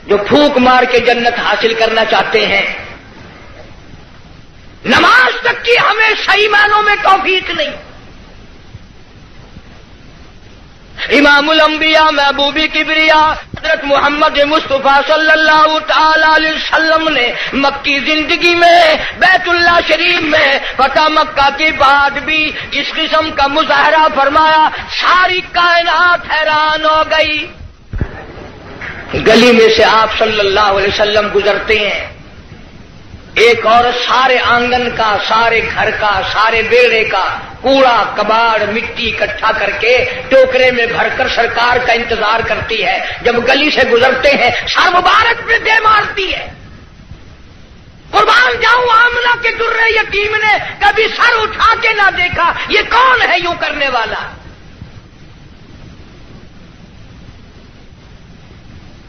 جو پھونک مار کے جنت حاصل کرنا چاہتے ہیں، نماز تک کی ہمیں صحیح معنوں میں توفیق نہیں۔ امام الانبیاء محبوب کبریا حضرت محمد مصطفیٰ صلی اللہ تعالی علیہ وسلم نے مکی زندگی میں بیت اللہ شریف میں فتح مکہ کے بعد بھی اس قسم کا مظاہرہ فرمایا، ساری کائنات حیران ہو گئی۔ گلی میں سے آپ صلی اللہ علیہ وسلم گزرتے ہیں، ایک عورت سارے آنگن کا، سارے گھر کا، سارے بیڑے کا کوڑا کباڑ مٹی اکٹھا کر کے ٹوکرے میں بھر کر سرکار کا انتظار کرتی ہے۔ جب گلی سے گزرتے ہیں سر مبارک پہ دے مارتی ہے۔ قربان جاؤں آمنہ کے درے یتیم نے کبھی سر اٹھا کے نہ دیکھا، یہ کون ہے یوں کرنے والا؟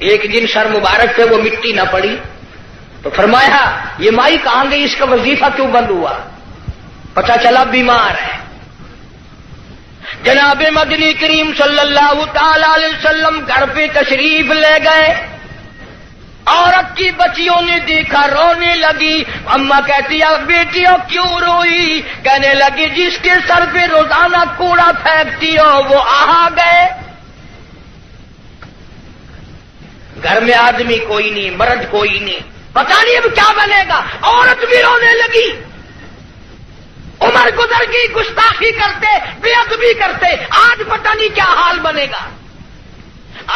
ایک دن سر مبارک پہ وہ مٹی نہ پڑی تو فرمایا یہ مائی کہاں گئی، اس کا وظیفہ کیوں بند ہوا؟ پتہ چلا بیمار ہے۔ جناب مدنی کریم صلی اللہ تعالی علیہ وسلم گھر پہ تشریف لے گئے، عورت کی بچیوں نے دیکھا رونے لگی۔ اماں کہتی ہے بیٹیوں کیوں روئی؟ کہنے لگی جس کے سر پہ روزانہ کوڑا پھینکتی ہو وہ آ گئے۔ گھر میں آدمی کوئی نہیں، مرد کوئی نہیں، پتہ نہیں اب کیا بنے گا۔ عورت بھی رونے لگی۔ عمر گزر گئی، گستاخی کرتے، بے ادبی کرتے، آج پتہ نہیں کیا حال بنے گا۔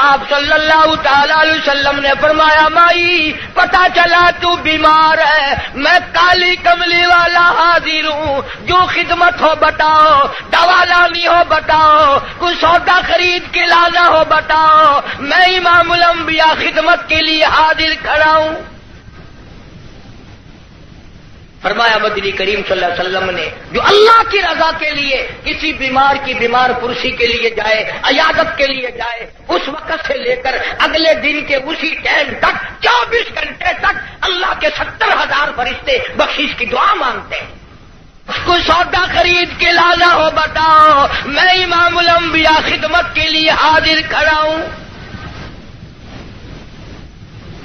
آپ صلی اللہ تعالی علیہ وسلم نے فرمایا مائی پتہ چلا تو بیمار ہے، میں کالی کملی والا حاضر ہوں، جو خدمت ہو بتاؤ، دوا لانی ہو بتاؤ، کوئی سودا خرید کے لانا ہو بتاؤ، میں امام الانبیاء خدمت کے لیے حاضر کھڑا ہوں۔ فرمایا مدنی کریم صلی اللہ علیہ وسلم نے جو اللہ کی رضا کے لیے کسی بیمار کی بیمار پرسی کے لیے جائے، عیادت کے لیے جائے، اس وقت سے لے کر اگلے دن کے اسی ٹائم تک 24 گھنٹے تک اللہ کے 70,000 فرشتے بخشش کی دعا مانگتے ہیں۔ کوئی سودا خرید کے لانا ہو بتاؤ، میں امام الانبیاء خدمت کے لیے حاضر کھڑا ہوں۔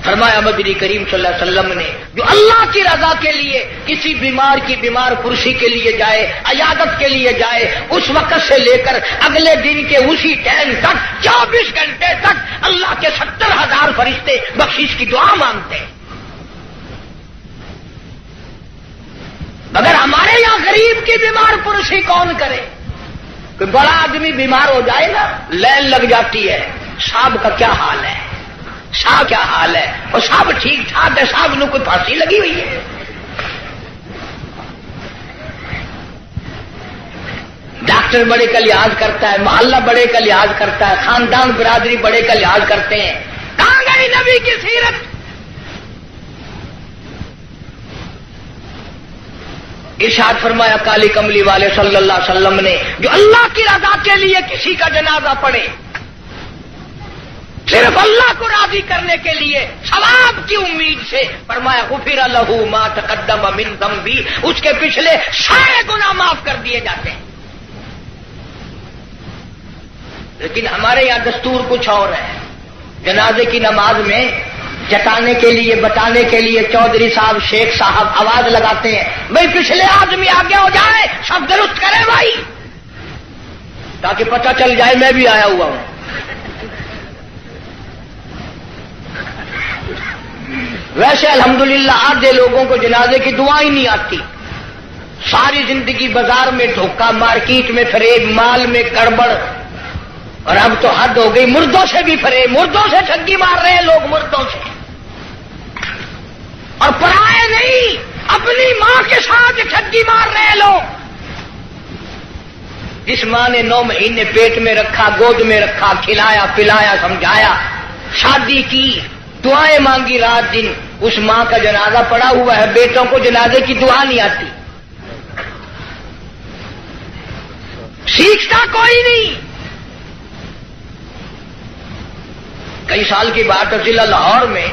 فرمایا مدنی کریم صلی اللہ علیہ وسلم نے جو اللہ کی رضا کے لیے کسی بیمار کی بیمار پرسی کے لیے جائے، عیادت کے لیے جائے، اس وقت سے لے کر اگلے دن کے اسی ٹائم تک 24 گھنٹے تک اللہ کے 70,000 فرشتے بخشش کی دعا مانگتے ہیں۔ مگر ہمارے یہاں غریب کی بیمار پرسی کون کرے؟ کوئی بڑا آدمی بیمار ہو جائے نا لائن لگ جاتی ہے، صاحب کا کیا حال ہے، صاحب کیا حال ہے، اور صاحب ٹھیک ٹھاک ہے، صاحب نے کوئی پھانسی لگی ہوئی ہے۔ ڈاکٹر بڑے کا لحاظ کرتا ہے، محلہ بڑے کا لحاظ کرتا ہے، خاندان برادری بڑے کا لحاظ کرتے ہیں۔ کہاں گئی نبی کی سیرت؟ ارشاد فرمایا کالی کملی والے صلی اللہ علیہ وسلم نے جو اللہ کی رضا کے لیے کسی کا جنازہ پڑھے، صرف اللہ کو راضی کرنے کے لیے ثواب کی امید سے، فرمایا غفر لہ ما تقدم من ذنبی، اس کے پچھلے سارے گناہ معاف کر دیے جاتے ہیں۔ لیکن ہمارے یہاں دستور کچھ اور ہے۔ جنازے کی نماز میں جتانے کے لیے بتانے کے لیے چودھری صاحب شیخ صاحب آواز لگاتے ہیں بھائی پچھلے آدمی آگے ہو جائے، سب درست کرے بھائی، تاکہ پتہ چل جائے میں بھی آیا ہوا ہوں۔ ویسے الحمدللہ آدھے لوگوں کو جنازے کی دعا ہی نہیں آتی، ساری زندگی بازار میں دھوکہ، مارکیٹ میں فریب، مال میں گڑبڑ، اور اب تو حد ہو گئی، مردوں سے بھی فریب، مردوں سے ٹھگی مار رہے ہیں لوگ، مردوں سے، اور پرائے نہیں اپنی ماں کے ساتھ ٹھگی مار رہے ہیں لوگ۔ جس ماں نے 9 مہینے پیٹ میں رکھا، گود میں رکھا، کھلایا پلایا سمجھایا، شادی کی، دعائیں مانگی رات دن، اس ماں کا جنازہ پڑا ہوا ہے، بیٹوں کو جنازے کی دعا نہیں آتی، سیکھتا کوئی نہیں۔ کئی سال کی بات ہے، ضلع لاہور میں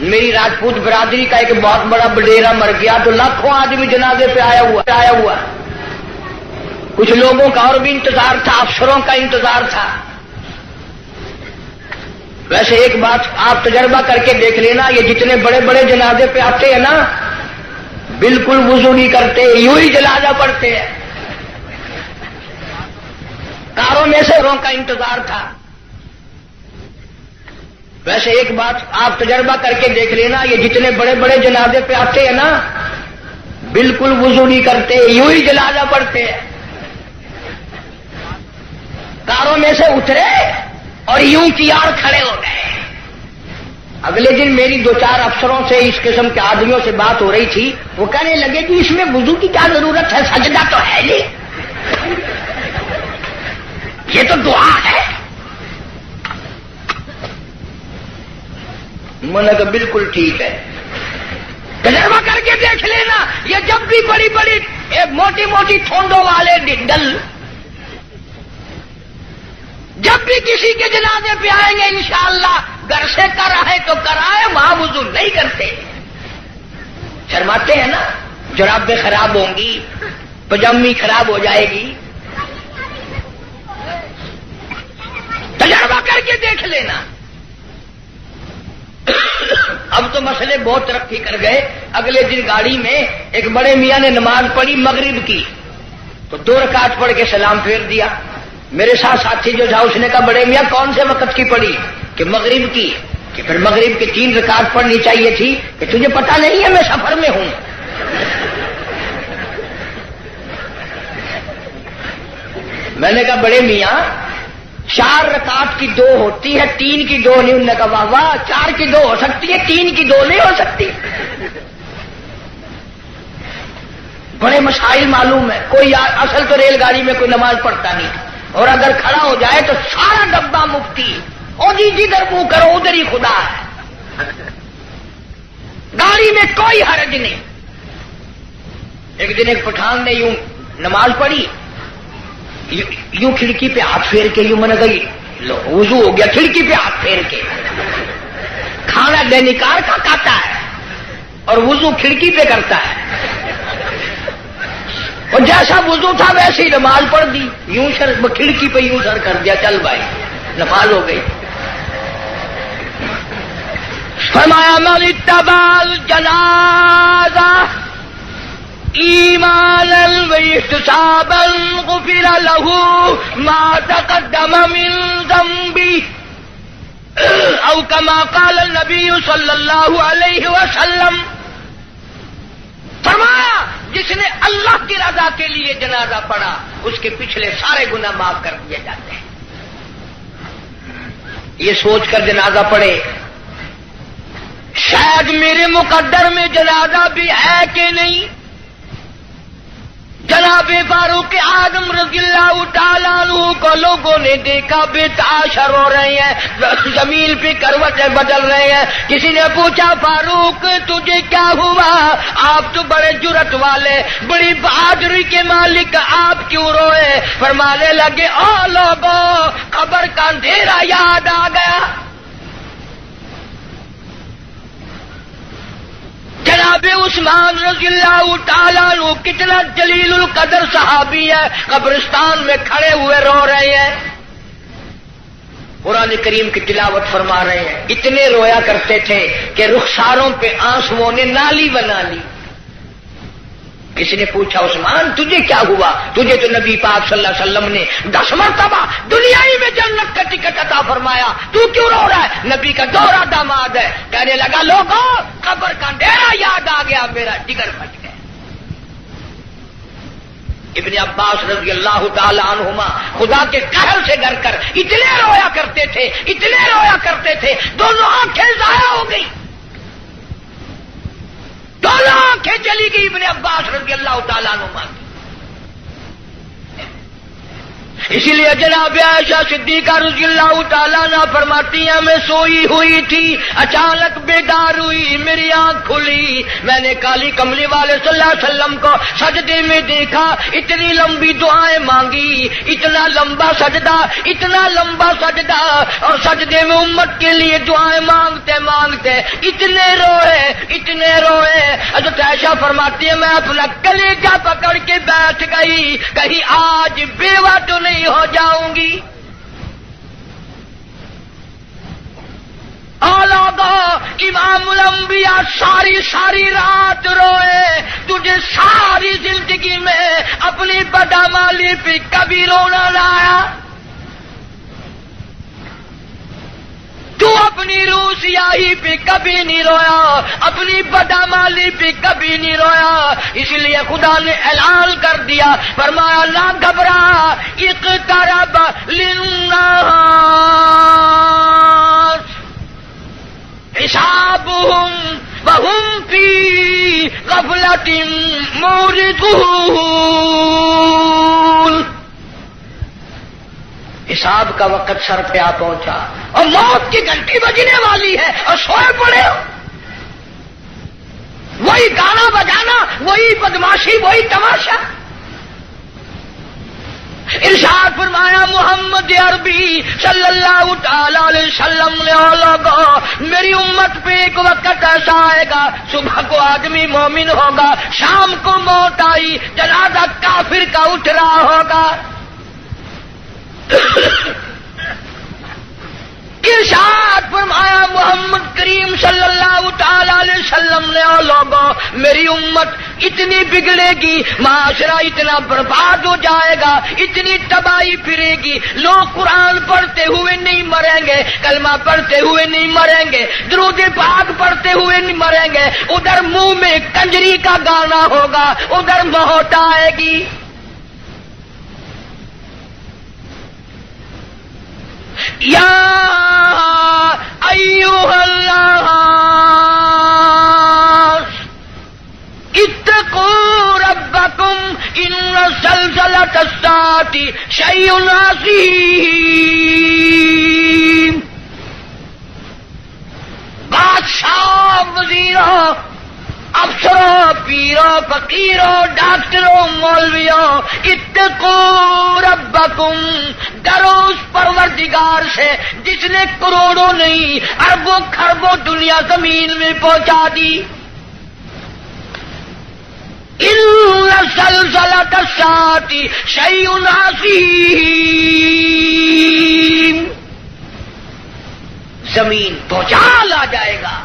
میری راجپوت برادری کا ایک بہت بڑا بڈیرا مر گیا تو لاکھوں آدمی جنازے پہ آیا ہوا، کچھ لوگوں کا اور بھی انتظار تھا، افسروں کا انتظار تھا۔ ویسے ایک بات آپ تجربہ کر کے دیکھ لینا، یہ جتنے بڑے بڑے جنازے پہ آتے ہیں نا بالکل وضو نہیں کرتے، یوں ہی جنازہ پڑھتے ہیں۔ کاروں میں سے لوگوں کا انتظار تھا، ویسے ایک بات آپ تجربہ کر کے دیکھ لینا، یہ جتنے بڑے بڑے جنازے پہ آتے ہیں نا، بالکل وضو نہیں کرتے، یوں ہی جنازہ پڑھتے ہیں، کاروں میں سے اترے اور یوں تیار کھڑے ہو گئے۔ اگلے دن میری 2-4 افسروں سے اس قسم کے آدمیوں سے بات ہو رہی تھی، وہ کہنے لگے کہ اس میں وضو کی کیا ضرورت ہے، سجدہ تو ہے نہیں، یہ تو دعا ہے۔ میں نے کہا بالکل ٹھیک ہے، تجربہ کر کے دیکھ لینا، یہ جب بھی بڑی بڑی موٹی موٹی ٹھونڈوں والے ڈل جب بھی کسی کے جنازے پہ آئیں گے انشاءاللہ گھر سے کرائے تو کرائے، وہاں وضو نہیں کرتے، شرماتے ہیں نا، جرابیں خراب ہوں گی، پجامی خراب ہو جائے گی، تجربہ کر کے دیکھ لینا۔ اب تو مسئلے بہت ترقی کر گئے۔ اگلے دن گاڑی میں ایک بڑے میاں نے نماز پڑھی مغرب کی، تو 2 رکعت پڑھ کے سلام پھیر دیا۔ میرے ساتھ ساتھی جو تھا اس نے کہا بڑے میاں کون سے وقت کی پڑھی؟ کہ مغرب کی۔ کہ پھر مغرب کی 3 رکعت پڑھنی چاہیے تھی۔ کہ تجھے پتا نہیں ہے میں سفر میں ہوں؟ میں نے کہا بڑے میاں 4 رکعت کی 2 ہوتی ہے، 3 کی 2 نہیں۔ انہوں نے کہا واہ واہ، 4 کی 2 ہو سکتی ہے، 3 کی 2 نہیں ہو سکتی۔ بڑے مسائل معلوم ہے۔ کوئی اصل تو ریل گاڑی میں کوئی نماز پڑھتا نہیں، اور اگر کھڑا ہو جائے تو سارا ڈبہ مفتی، اور جی جدھر منہ کرو ادھر ہی خدا ہے، گاڑی میں کوئی حرج نہیں۔ ایک دن ایک پٹھان نے یوں نماز پڑھی، یوں کھڑکی پہ ہاتھ پھیر کے، یوں میں نے کہا وضو ہو گیا، کھڑکی پہ ہاتھ پھیر کے۔ کھانا دینکار کا کھاتا ہے اور وضو کھڑکی پہ کرتا ہے، اور جیسا وضو تھا ویسے ہی نماز پڑھ دی، یوں سر کھڑکی پہ یوں سر کر دیا، چل بھائی نماز ہو گئی۔ فرمایا من اتبع الجنازہ ایمانا واحتسابا غفر له ما تقدم من ذنبه او كما قال النبی صلی اللہ علیہ وسلم۔ فرمایا جس نے اللہ کی رضا کے لیے جنازہ پڑھا اس کے پچھلے سارے گناہ معاف کر دیے جاتے ہیں۔ یہ سوچ کر جنازہ پڑھے شاید میرے مقدر میں جنازہ بھی ہے کہ نہیں۔ جناب فاروق اعظم رضی اللہ تعالیٰ عنہ کو لوگوں نے دیکھا بے تاشر ہو رہے ہیں، زمین پہ کروٹیں بدل رہے ہیں۔ کسی نے پوچھا فاروق تجھے کیا ہوا؟ آپ تو بڑے جرأت والے، بڑی بہادری کے مالک، آپ کیوں روئے؟ فرمانے لگے او لوگوں، قبر کا اندھیرا یاد آ گیا۔ جناب عثمان رضی اللہ تعالیٰ عنہ کتنا جلیل القدر صحابی ہے، قبرستان میں کھڑے ہوئے رو رہے ہیں، قرآن کریم کی تلاوت فرما رہے ہیں۔ اتنے رویا کرتے تھے کہ رخساروں پہ آنسوؤں نے نالی بنا لی۔ کسی نے پوچھا عثمان تجھے کیا ہوا؟ تجھے تو نبی پاک صلی اللہ علیہ وسلم نے 10 مرتبہ دنیائی میں جنت کا ٹکٹ عطا فرمایا، تو کیوں رو رہا ہے؟ نبی کا دوہرا داماد ہے۔ کہنے لگا لوگوں قبر کا اندھیرا یاد آ گیا، میرا جگر پھٹ گیا۔ ابن عباس رضی اللہ تعالی عنہما خدا کے قہر سے ڈر کر اتنے رویا کرتے تھے، اتنے رویا کرتے تھے، دونوں آنکھیں ضائع ہو گئی، دونوں آنکھیں چلی گئی ابن عباس رضی اللہ تعالیٰ عنہما کی۔ اسی لیے جناب عائشہ صدیقہ رضی اللہ تعالیٰ عنہ فرماتی ہیں میں سوئی ہوئی تھی، اچانک بیدار ہوئی، میری آنکھ کھلی، میں نے کالی کملی والے صلی اللہ علیہ وسلم کو سجدے میں دیکھا، اتنی لمبی دعائیں مانگی، اتنا لمبا سجدہ، اتنا لمبا سجدہ، اور سجدے میں امت کے لیے دعائیں مانگتے مانگتے اتنے روئے، اتنے روئے۔ حضرت عائشہ فرماتی ہے میں اپنا کلیجہ پکڑ کے بیٹھ گئی، کہیں آج بیوہ تو نہیں ہو جاؤں گی۔ امام الانبیاء ساری رات روئے، تجھے ساری زندگی میں اپنی بدعمالی پہ کبھی رونا نہ آیا؟ تو اپنے اپنی روسیاہی پہ کبھی نہیں رویا، اپنی بدعمالی پہ کبھی نہیں رویا، اس لیے خدا نے اعلان کر دیا، فرمایا نہ گھبرا، اقترب للناس حسابهم وهم فی غفلۃ معرضون۔ حساب کا وقت سر پہ آ پہنچا اور موت کی گھنٹی بجنے والی ہے اور سوئے پڑے ہو، وہی گانا بجانا، وہی بدماشی، وہی تماشا۔ ارشاد فرمایا محمد عربی صلی اللہ تعالی علیہ وسلم نے لوگوں، میری امت پہ ایک وقت ایسا آئے گا، صبح کو آدمی مومن ہوگا، شام کو موت آئی، جنازہ کافر کا اٹھ رہا ہوگا۔ ارشاد فرمایا محمد کریم صلی اللہ تعالی علیہ وسلم نے لوگوں، میری امت اتنی بگڑے گی، معاشرہ اتنا برباد ہو جائے گا، اتنی تباہی پھرے گی، لوگ قرآن پڑھتے ہوئے نہیں مریں گے، کلمہ پڑھتے ہوئے نہیں مریں گے، درود پاک پڑھتے ہوئے نہیں مریں گے، ادھر منہ میں کنجری کا گانا ہوگا، ادھر موت آئے گی۔ یا ایھا الناس اتقوا ربکم ان زلزلۃ الساعۃ شیء عظیم۔ بادشاہ، وزیروں، افسروں، پیروں، فقیروں، ڈاکٹروں، مولویوں، اتقوا ربکم، ڈرو اس پروردگار سے جس نے کروڑوں نہیں اربوں خربوں دنیا زمین میں پہنچا دی۔ ان زلزلۃ الساعۃ شیء عظیم، زمین بھوچال آ جائے گا،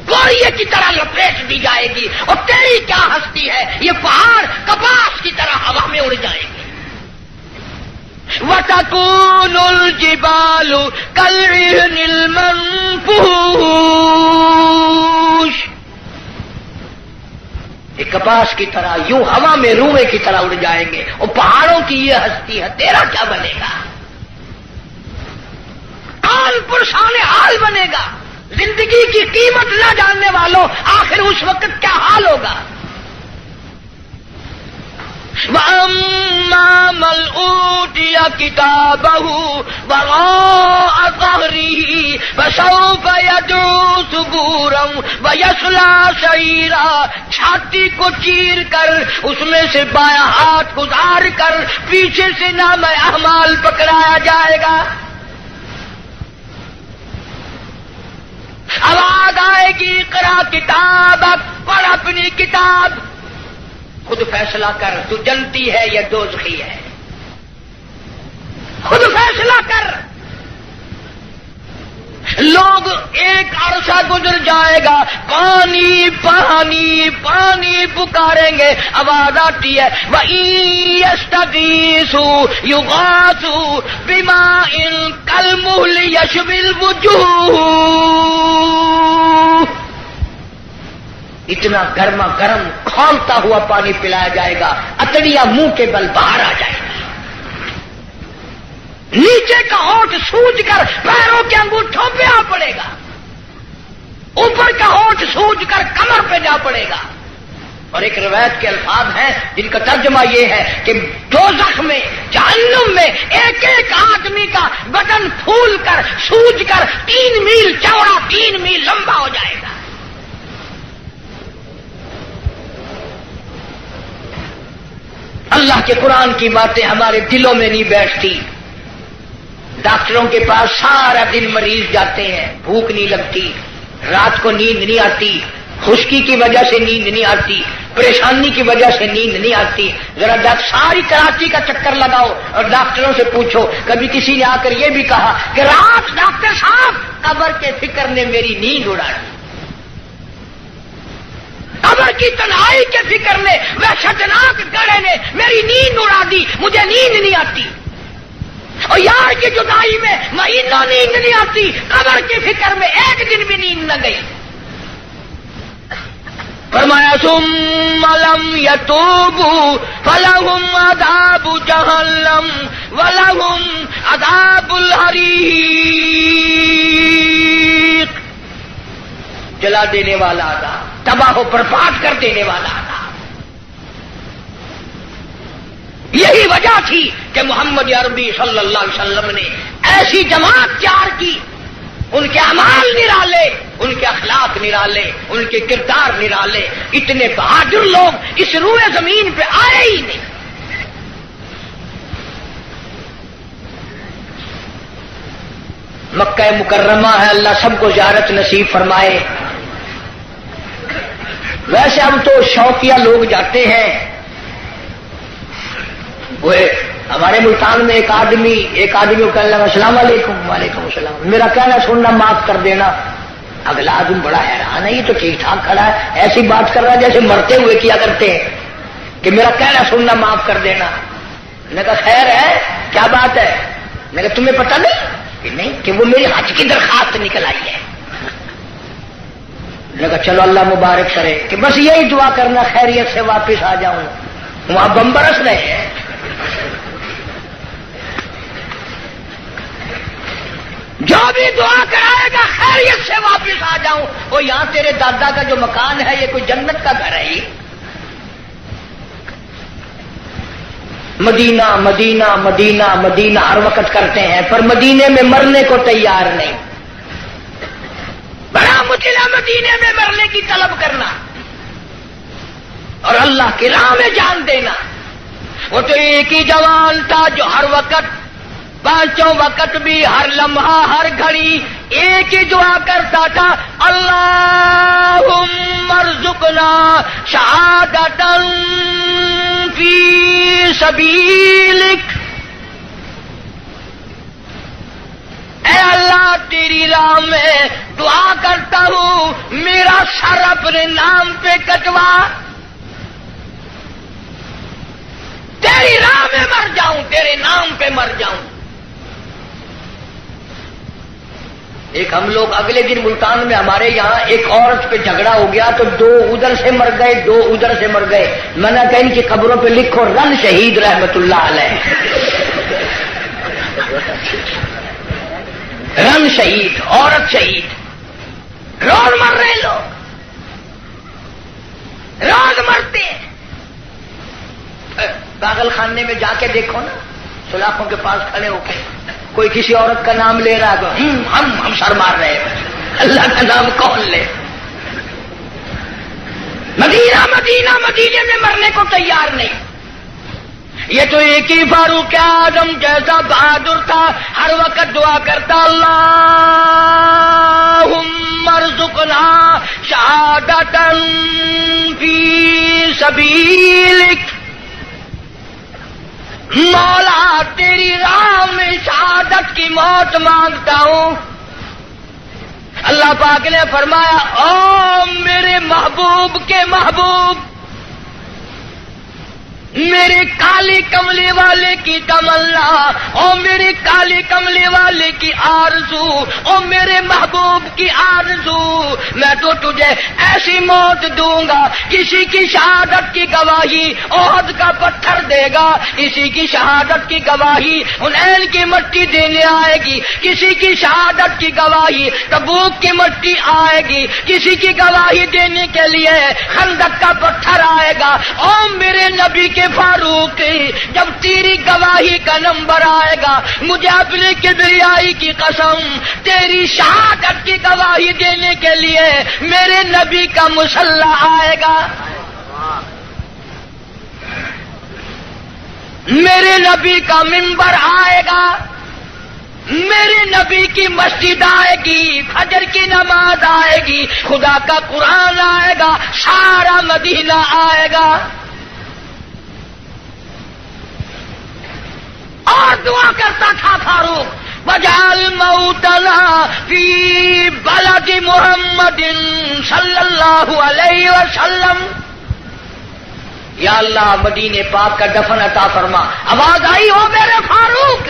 گوریے کی طرح لپیٹ دی جائے گی، اور تیری کیا ہستی ہے، یہ پہاڑ کپاس کی طرح ہوا میں اڑ جائیں گے۔ وَتَكُونُ الْجِبَالُ كَالْعِهْنِ الْمَنفُوشِ، یہ کپاس کی طرح یوں ہوا میں روئے کی طرح اڑ جائیں گے، اور پہاڑوں کی یہ ہستی ہے، تیرا کیا بنے گا؟ حال پرشان حال بنے گا۔ زندگی کی قیمت نہ جاننے والوں، آخر اس وقت کیا حال ہوگا؟ وَأَمَّا مَنْ أُوتِيَ كِتَابَهُ وَرَاءَ ظَهْرِهِ فَسَوْفَ يَدْعُو ثُبُورًا وَيَصْلَىٰ سَعِيرًا، چھاتی کو چیر کر اس میں سے بایاں ہاتھ گزار کر پیچھے سے نام اعمال پکڑایا جائے گا۔ آواز آئے گی، اقرا کتابک، پڑھ اپنی کتاب، خود فیصلہ کر، تو جنتی ہے یا دوزخی ہے، خود فیصلہ کر۔ لوگ ایک عرصہ گزر جائے گا، پانی پانی پانی پکاریں گے، آواز آتی ہے وَإِن يَسْتَغِيثُوا يُغَاثُوا بِمَاءٍ كَالْمُهْلِ يَشْوِي الْوُجُوهَ، اتنا گرما گرم کھولتا ہوا پانی پلایا جائے گا، اتڑیاں منہ کے بل باہر آ جائے گا، نیچے کا ہونٹ سوج کر پیروں کے انگوٹھوں پہ آ پڑے گا، اوپر کا ہونٹ سوج کر کمر پہ جا پڑے گا۔ اور ایک روایت کے الفاظ ہیں جن کا ترجمہ یہ ہے کہ دوزخ میں، جہنم میں ایک ایک آدمی کا بدن پھول کر سوج کر 3 میل چوڑا 3 میل لمبا ہو جائے گا۔ اللہ کے قرآن کی باتیں ہمارے دلوں میں نہیں بیٹھتی۔ ڈاکٹروں کے پاس سارا دن مریض جاتے ہیں، بھوک نہیں لگتی، رات کو نیند نہیں آتی، خشکی کی وجہ سے نیند نہیں آتی، پریشانی کی وجہ سے نیند نہیں آتی۔ ذرا ساری کراچی کا چکر لگاؤ اور ڈاکٹروں سے پوچھو، کبھی کسی نے آ کر یہ بھی کہا کہ رات ڈاکٹر صاحب قبر کے فکر نے میری نیند اڑا دی، قبر کی تنہائی کے فکر نے، وحشتناک گڑھے نے میری نیند اڑا دی، مجھے نیند نہیں آتی۔ اور یار کی جدائی میں مہینوں نیند نہیں آتی، قبر کی فکر میں ایک دن بھی نیند نہ گئی۔ فرمایا ثم لم يتوبوا فلهم عذاب جہنم ولهم عذاب الحریق، جلا دینے والا عذاب، تباہ و برباد کر دینے والا عذاب۔ یہی وجہ تھی کہ محمد عربی صلی اللہ علیہ وسلم نے ایسی جماعت تیار کی، ان کے اعمال نرالے، ان کے اخلاق نرالے، ان کے کردار نرالے، اتنے بہادر لوگ اس روئے زمین پہ آئے ہی نہیں۔ مکہ مکرمہ ہے، اللہ سب کو زیارت نصیب فرمائے۔ ویسے ہم تو شوقیہ لوگ جاتے ہیں۔ وہ ہمارے ملتان میں ایک آدمی کو کہنے لگا السلام علیکم، وعلیکم السلام، میرا کہنا سننا معاف کر دینا۔ اگلا آدمی بڑا حیران ہے، یہ تو ٹھیک ٹھاک کھڑا ہے، ایسی بات کر رہا ہے جیسے مرتے ہوئے کیا کرتے ہیں کہ میرا کہنا سننا معاف کر دینا۔ میں نے کہا خیر ہے، کیا بات ہے؟ میں نے کہا تمہیں پتہ نہیں کہ نہیں کہ وہ میری حج کی درخواست نکل آئی ہے۔ میں نے کہا چلو اللہ مبارک کرے، کہ بس یہی دعا کرنا خیریت سے واپس آ جاؤں۔ وہاں بم برس رہے ہیں۔ جو بھی دعا کرائے گا خیریت سے واپس آ جاؤں۔ وہ یہاں تیرے دادا کا جو مکان ہے یہ کوئی جنت کا گھر ہے؟ مدینہ مدینہ مدینہ مدینہ ہر وقت کرتے ہیں، پر مدینے میں مرنے کو تیار نہیں۔ بڑا مشکل ہے مدینے میں مرنے کی طلب کرنا اور اللہ کی راہ میں جان دینا۔ وہ تو ایک ہی جوان تھا جو ہر وقت، پانچوں وقت بھی، ہر لمحہ ہر گھڑی ایک ہی دعا کرتا تھا، اللہم ارزقنا شہادۃ فی سبیلک۔ اے اللہ تیری راہ میں دعا کرتا ہوں میرا سر اپنے نام پہ کٹوا، تیری راہ میں مر جاؤں، تیرے نام پہ مر جاؤں۔ ایک ہم لوگ اگلے دن ملتان میں ہمارے یہاں ایک عورت پہ جھگڑا ہو گیا تو دو ادھر سے مر گئے، دو ادھر سے مر گئے۔ میں نے کہا ان کی قبروں پہ لکھو رن شہید رحمت اللہ علیہ، رن شہید، عورت شہید۔ روز مر رہے لوگ، روز مرتے ہیں۔ پاگل خانے میں جا کے دیکھو نا، سلاخوں کے پاس کھڑے ہو کے کوئی کسی عورت کا نام لے رہا ہے تو ہم سر مار رہے ہیں، اللہ کا نام کون لے؟ مدینہ مدینہ مدینے میں مرنے کو تیار نہیں۔ یہ تو ایک ہی فاروق اعظم جیسا بہادر تھا، ہر وقت دعا کرتا اللہم ارزقنا شہادۃ فی سبیلک۔ مولا تیری راہ میں شہادت کی موت مانگتا ہوں۔ اللہ پاک نے فرمایا او میرے محبوب کے محبوب، میرے کالے کملے والے کی تمنا، او میرے کالے کملے والے کی آرزو، او میرے محبوب کی آرزو، میں تو تجھے ایسی موت دوں گا، کسی کی شہادت کی گواہی احد کا پتھر دے گا، کسی کی شہادت کی گواہی حنین کی مٹی دینے آئے گی، کسی کی شہادت کی گواہی تبوک کی مٹی آئے گی، کسی کی گواہی دینے کے لیے خندق کا پتھر آئے گا۔ او میرے نبی کے فاروق، جب تیری گواہی کا نمبر آئے گا، مجھے اپنے کبریائی کی قسم تیری شہادت کی گواہی دینے کے لیے میرے نبی کا مسلح آئے گا، میرے نبی کا منبر آئے گا، میرے نبی کی مسجد آئے گی، فجر کی نماز آئے گی، خدا کا قرآن آئے گا، سارا مدینہ آئے گا۔ اور دعا کرتا تھا فاروق وجعل موتنا فی بلد محمد صلی اللہ علیہ وسلم، یا اللہ مدینے پاک کا دفن عطا فرما۔ آواز آئی ہو میرے فاروق،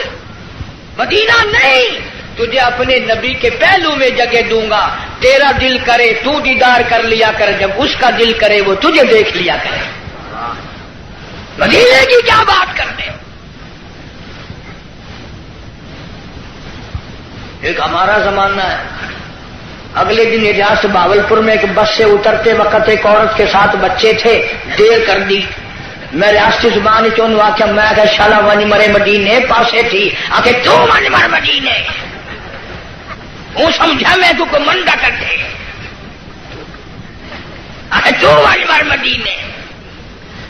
مدینہ نہیں، تجھے اپنے نبی کے پہلو میں جگہ دوں گا، تیرا دل کرے تو دیدار کر لیا کر، جب اس کا دل کرے وہ تجھے دیکھ لیا کرے۔ مدینے کی کیا بات کرتے ہو؟ ایک ہمارا زمانہ ہے، اگلے دن اجاز بھاولپور میں ایک بس سے اترتے وقت ایک عورت کے ساتھ بچے تھے، دیر کر دی، میں ریاستی زبان چون واقعہ میں کہ شالا ونی مرے مدینے پاسے تھی آکے تو ونی مر مدینے وہ سمجھا میں تو کو منڈا کرتے آکے تو ونی مر مدینے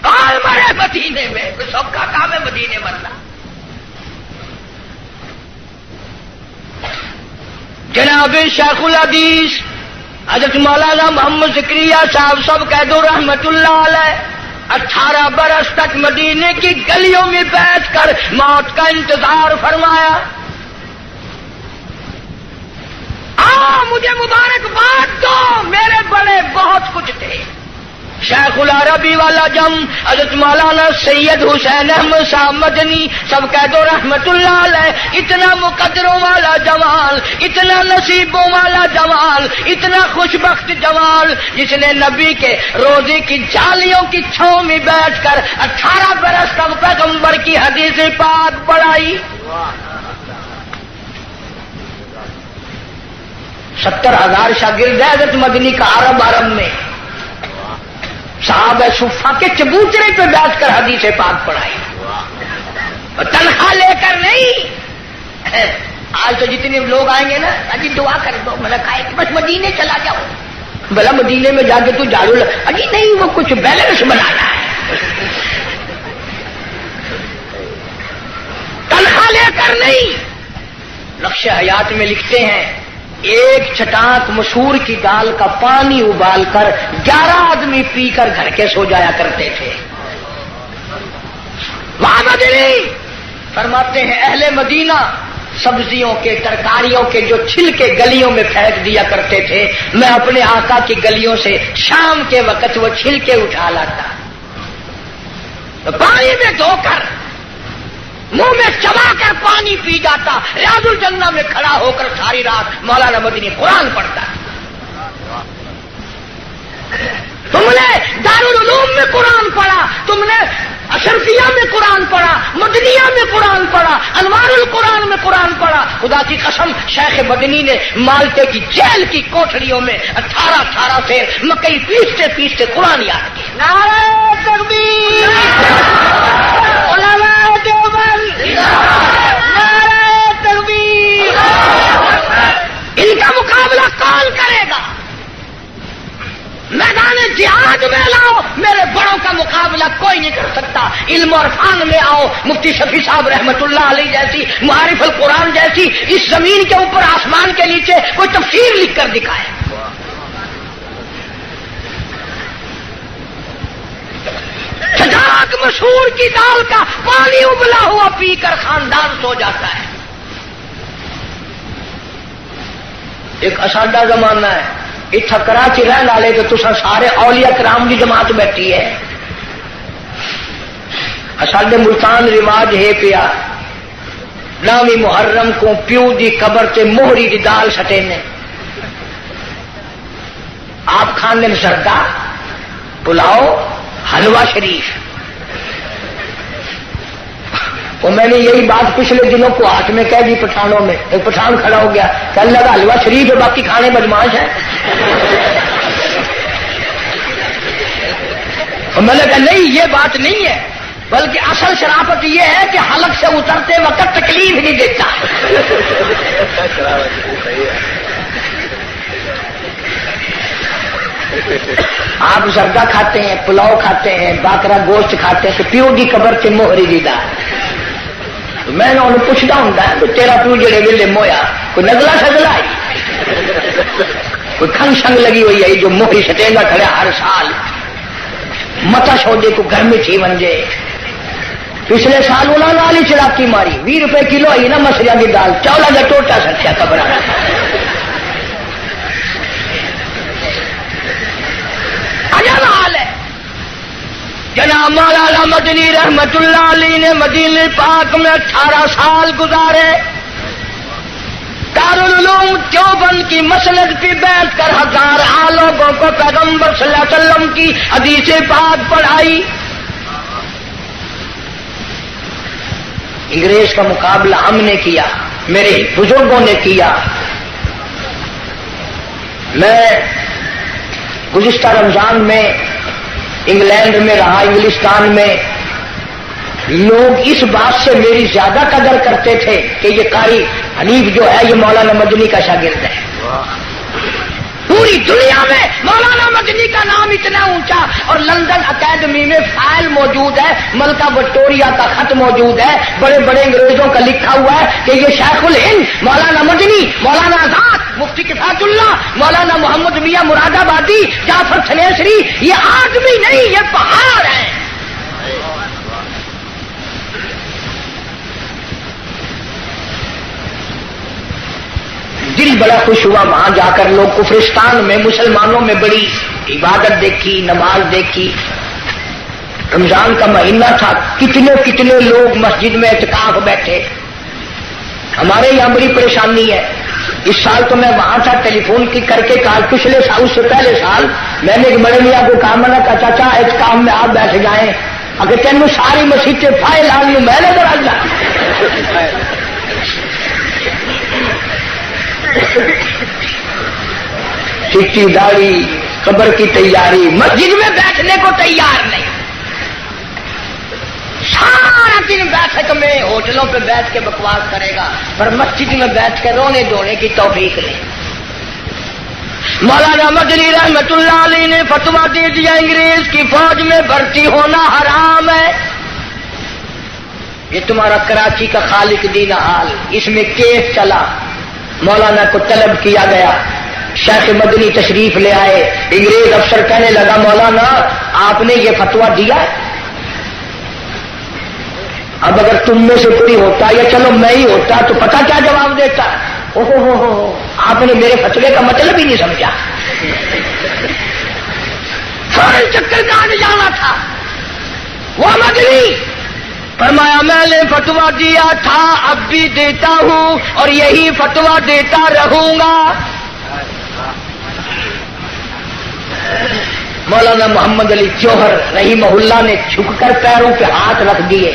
کال مرے مدینے میں، کوئی سب کا کام ہے مدینے مرنا۔ جناب شیخ الحدیث حضرت مولانا محمد زکریا صاحب سب کہہ دو رحمت اللہ علیہ 18 برس تک مدینے کی گلیوں میں بیٹھ کر موت کا انتظار فرمایا۔ مجھے مبارکباد دو، میرے بڑے بہت کچھ تھے، شیخ العربی والا جم حضرت مولانا سید حسین احمد صاحب مدنی سب کہہ دو رحمت اللہ علیہ، اتنا مقدروں والا جمال، اتنا نصیبوں والا جمال، اتنا خوشبخت جمال، جس نے نبی کے روزے کی جالیوں کی چھاؤں میں بیٹھ کر 18 برس تک پیغمبر کی حدیث پاک پڑھائی۔ 70,000 شاگرد ہے حضرت مدنی کا عرب میں، صحابہ صفا کے چبوترے پہ بیٹھ کر حدیث پاک پڑھائی، اور تنخواہ لے کر نہیں۔ آج تو جتنے لوگ آئیں گے نا اجی دعا کر دو، میں نے کہا کہ بس مدینے چلا جاؤ، بلا مدینے میں جا کے تو جھاڑو اجی نہیں، وہ کچھ بیلنس بنانا ہے، تنخواہ لے کر نہیں۔ نقش حیات میں لکھتے ہیں ایک چٹاک مسور کی دال کا پانی ابال کر 11 آدمی پی کر گھر کے سو جایا کرتے تھے۔ وہاں مدنی فرماتے ہیں اہل مدینہ سبزیوں کے ترکاریوں کے جو چھلکے گلیوں میں پھینک دیا کرتے تھے، میں اپنے آقا کی گلیوں سے شام کے وقت وہ چھلکے اٹھا لاتا، پانی میں دھو کر منہ میں چبا کر پانی پی جاتا، ریاض الجنہ میں کھڑا ہو کر ساری رات مولانا مدنی قرآن پڑھتا۔ تم نے دارالعلوم میں قرآن پڑھا، تم نے اشرفیہ میں قرآن پڑھا، مدنیہ میں قرآن پڑھا، انوار القرآن میں قرآن پڑھا۔ خدا کی قسم شیخ مدنی نے مالٹے کی جیل کی کوٹھریوں میں 18 سے مکئی پیستے پیستے قرآن یاد کیا۔ نعرہ تکبیر، علماء دیوبند، نعرہ تکبیر۔ ان کا مقابلہ کون کرے گا؟ میدان جہاد میں لاؤ، میرے بڑوں کا مقابلہ کوئی نہیں کر سکتا۔ علم اور فن میں آؤ، مفتی شفیع صاحب رحمت اللہ علیہ جیسی، معارف القرآن جیسی، اس زمین کے اوپر آسمان کے نیچے کوئی تفسیر لکھ کر دکھائے۔ چٹاک مسور کی دال کا پانی ابلا ہوا پی کر خاندان سو جاتا ہے۔ ایک اسادہ زمانہ ہے، اتھا کراچی رہن والے تو تسا سارے اولیاء کرام کی جماعت بیٹھی ہے۔ اسادے ملتان رواج ہے پیا نامی محرم کو پیو دی قبر تے موہری دی دال سٹے نے، آپ کھانے میں سردا پلاؤ حلوہ شریف۔ اور میں نے یہی بات پچھلے دنوں کو ہاتھ میں کہہ دی پٹھانوں میں، ایک پٹھان کھڑا ہو گیا کہ اللہ کا حلوہ شریف ہے باقی کھانے بدماش ہے، اور میں نے کہا نہیں یہ بات نہیں ہے، بلکہ اصل شرافت یہ ہے کہ حلق سے اترتے وقت تکلیف نہیں دیتا۔ آپ زردہ کھاتے ہیں، پلاؤ کھاتے ہیں، باکرا گوشت کھاتے ہیں، تو پیو کی قبر سے موہری دی دال۔ میں نے انہوں پوچھتا ہوں تو تیرا پیو جڑے ویلے مویا کوئی نگلا سگلا ہے، کوئی کھنگ شنگ لگی ہوئی ہے جو موہری سٹینگا کھڑا ہر سال متا سودے کو گھر میں تھی ونجے۔ پچھلے سال انہوں نے والی چڑاکی ماری 20 روپے کلو آئی نا مسریاں کی دال، چولا کا ٹوٹا سکیا قبر۔ عجب حال ہے۔ جناب مولانا مدنی رحمت اللہ علیہ نے مدینے پاک میں 18 سال گزارے، دارالعلوم دیوبند کی مسند پہ بیٹھ کر ہزاروں لوگوں کو پیغمبر صلی اللہ علیہ وسلم کی حدیث پاک پڑھائی. انگریز کا مقابلہ ہم نے کیا، میرے بزرگوں نے کیا. میں گزشتہ رمضان میں انگلینڈ میں رہا، انگلستان میں. لوگ اس بات سے میری زیادہ قدر کرتے تھے کہ یہ قاری حنیف جو ہے یہ مولانا مدنی کا شاگرد ہے. پوری دنیا میں مولانا مدنی کا نام اتنا اونچا، اور لندن اکیڈمی میں فائل موجود ہے، ملکہ وکٹوریہ کا خط موجود ہے، بڑے بڑے انگریزوں کا لکھا ہوا ہے کہ یہ شیخ الہند مولانا مدنی، مولانا آزاد، مفتی کفایت اللہ، مولانا محمد میاں مراد آبادی، جعفر تھنیسری، یہ آدمی نہیں، یہ پہاڑ ہیں. دل بڑا خوش ہوا وہاں جا کر. لوگ کفرستان میں مسلمانوں میں بڑی عبادت دیکھی، نماز دیکھی. رمضان کا مہینہ تھا، کتنے لوگ مسجد میں اعتکاف بیٹھے. ہمارے یہاں بڑی پریشانی ہے. اس سال تو میں وہاں تھا، ٹیلی فون کی کر کے کہا، پچھلے سال اس سے پہلے سال میں نے ایک بڑے میاں کو کہا، میں نے کہا چاچا اعتکاف میں آپ بیٹھ جائیں. اگر تینوں ساری مسیحیں فائل آ گئی میں نے ذرا جا چٹی داڑھی، قبر کی تیاری، مسجد میں بیٹھنے کو تیار نہیں. سارا دن بیٹھک میں ہوٹلوں پہ بیٹھ کے بکواس کرے گا، پر مسجد میں بیٹھ کے رونے دھونے کی توفیق نہیں. مولانا مدنی رحمت اللہ علیہ نے فتویٰ دے دیا انگریز کی فوج میں بھرتی ہونا حرام ہے. یہ تمہارا کراچی کا خالق دین حال، اس میں کیس چلا. مولانا کو طلب کیا گیا، شیخ مدنی تشریف لے آئے. انگریز افسر کہنے لگا مولانا آپ نے یہ فتویٰ دیا، اب اگر تم میں سے کوئی ہوتا یا چلو میں ہی ہوتا تو پتہ کیا جواب دیتا. اوہو آپ نے میرے فتوے کا مطلب ہی نہیں سمجھا. فوراً چکر کاٹ جانا تھا. وہ مدنی فرمایا میں نے فتویٰ دیا تھا، اب بھی دیتا ہوں اور یہی فتویٰ دیتا رہوں گا. مولانا محمد علی جوہر رحمہ اللہ نے جھک کر پیروں پہ ہاتھ رکھ دیے.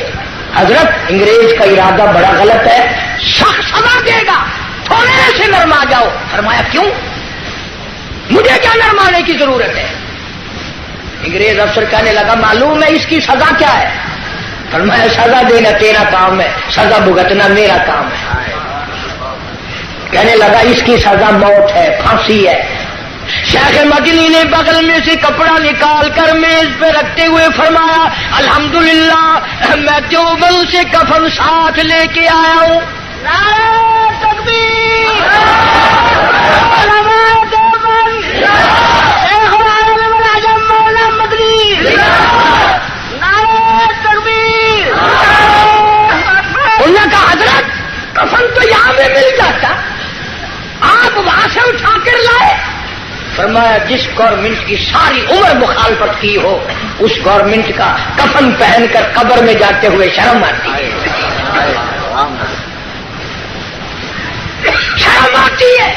حضرت انگریز کا ارادہ بڑا غلط ہے، سخت سزا دے گا، تھوڑے سے نرما جاؤ. فرمایا کیوں؟ مجھے کیا نرمانے کی ضرورت ہے؟ انگریز افسر کہنے لگا معلوم ہے اس کی سزا کیا ہے؟ فرمایا سزا دینا تیرا کام ہے، سزا بھگتنا میرا کام ہے. کہنے لگا اس کی سزا موت ہے، پھانسی ہے. شیخ مدنی نے بغل میں سے کپڑا نکال کر میز پہ رکھتے ہوئے فرمایا الحمدللہ میں دیوبند سے کفن ساتھ لے کے آیا ہوں. نعرہ تکبیر، علماء دیوبند، شیخ العالم العظم مولانا مدنی، نعرہ تکبیر. انہوں نے کہا حضرت کفن تو یہاں پہ مل جاتا، آپ وہاں سے اٹھا کر لائے. فرمایا جس گورنمنٹ کی ساری عمر مخالفت کی ہو اس گورنمنٹ کا کفن پہن کر قبر میں جاتے ہوئے شرم آتی ہے، شرم آتی ہے.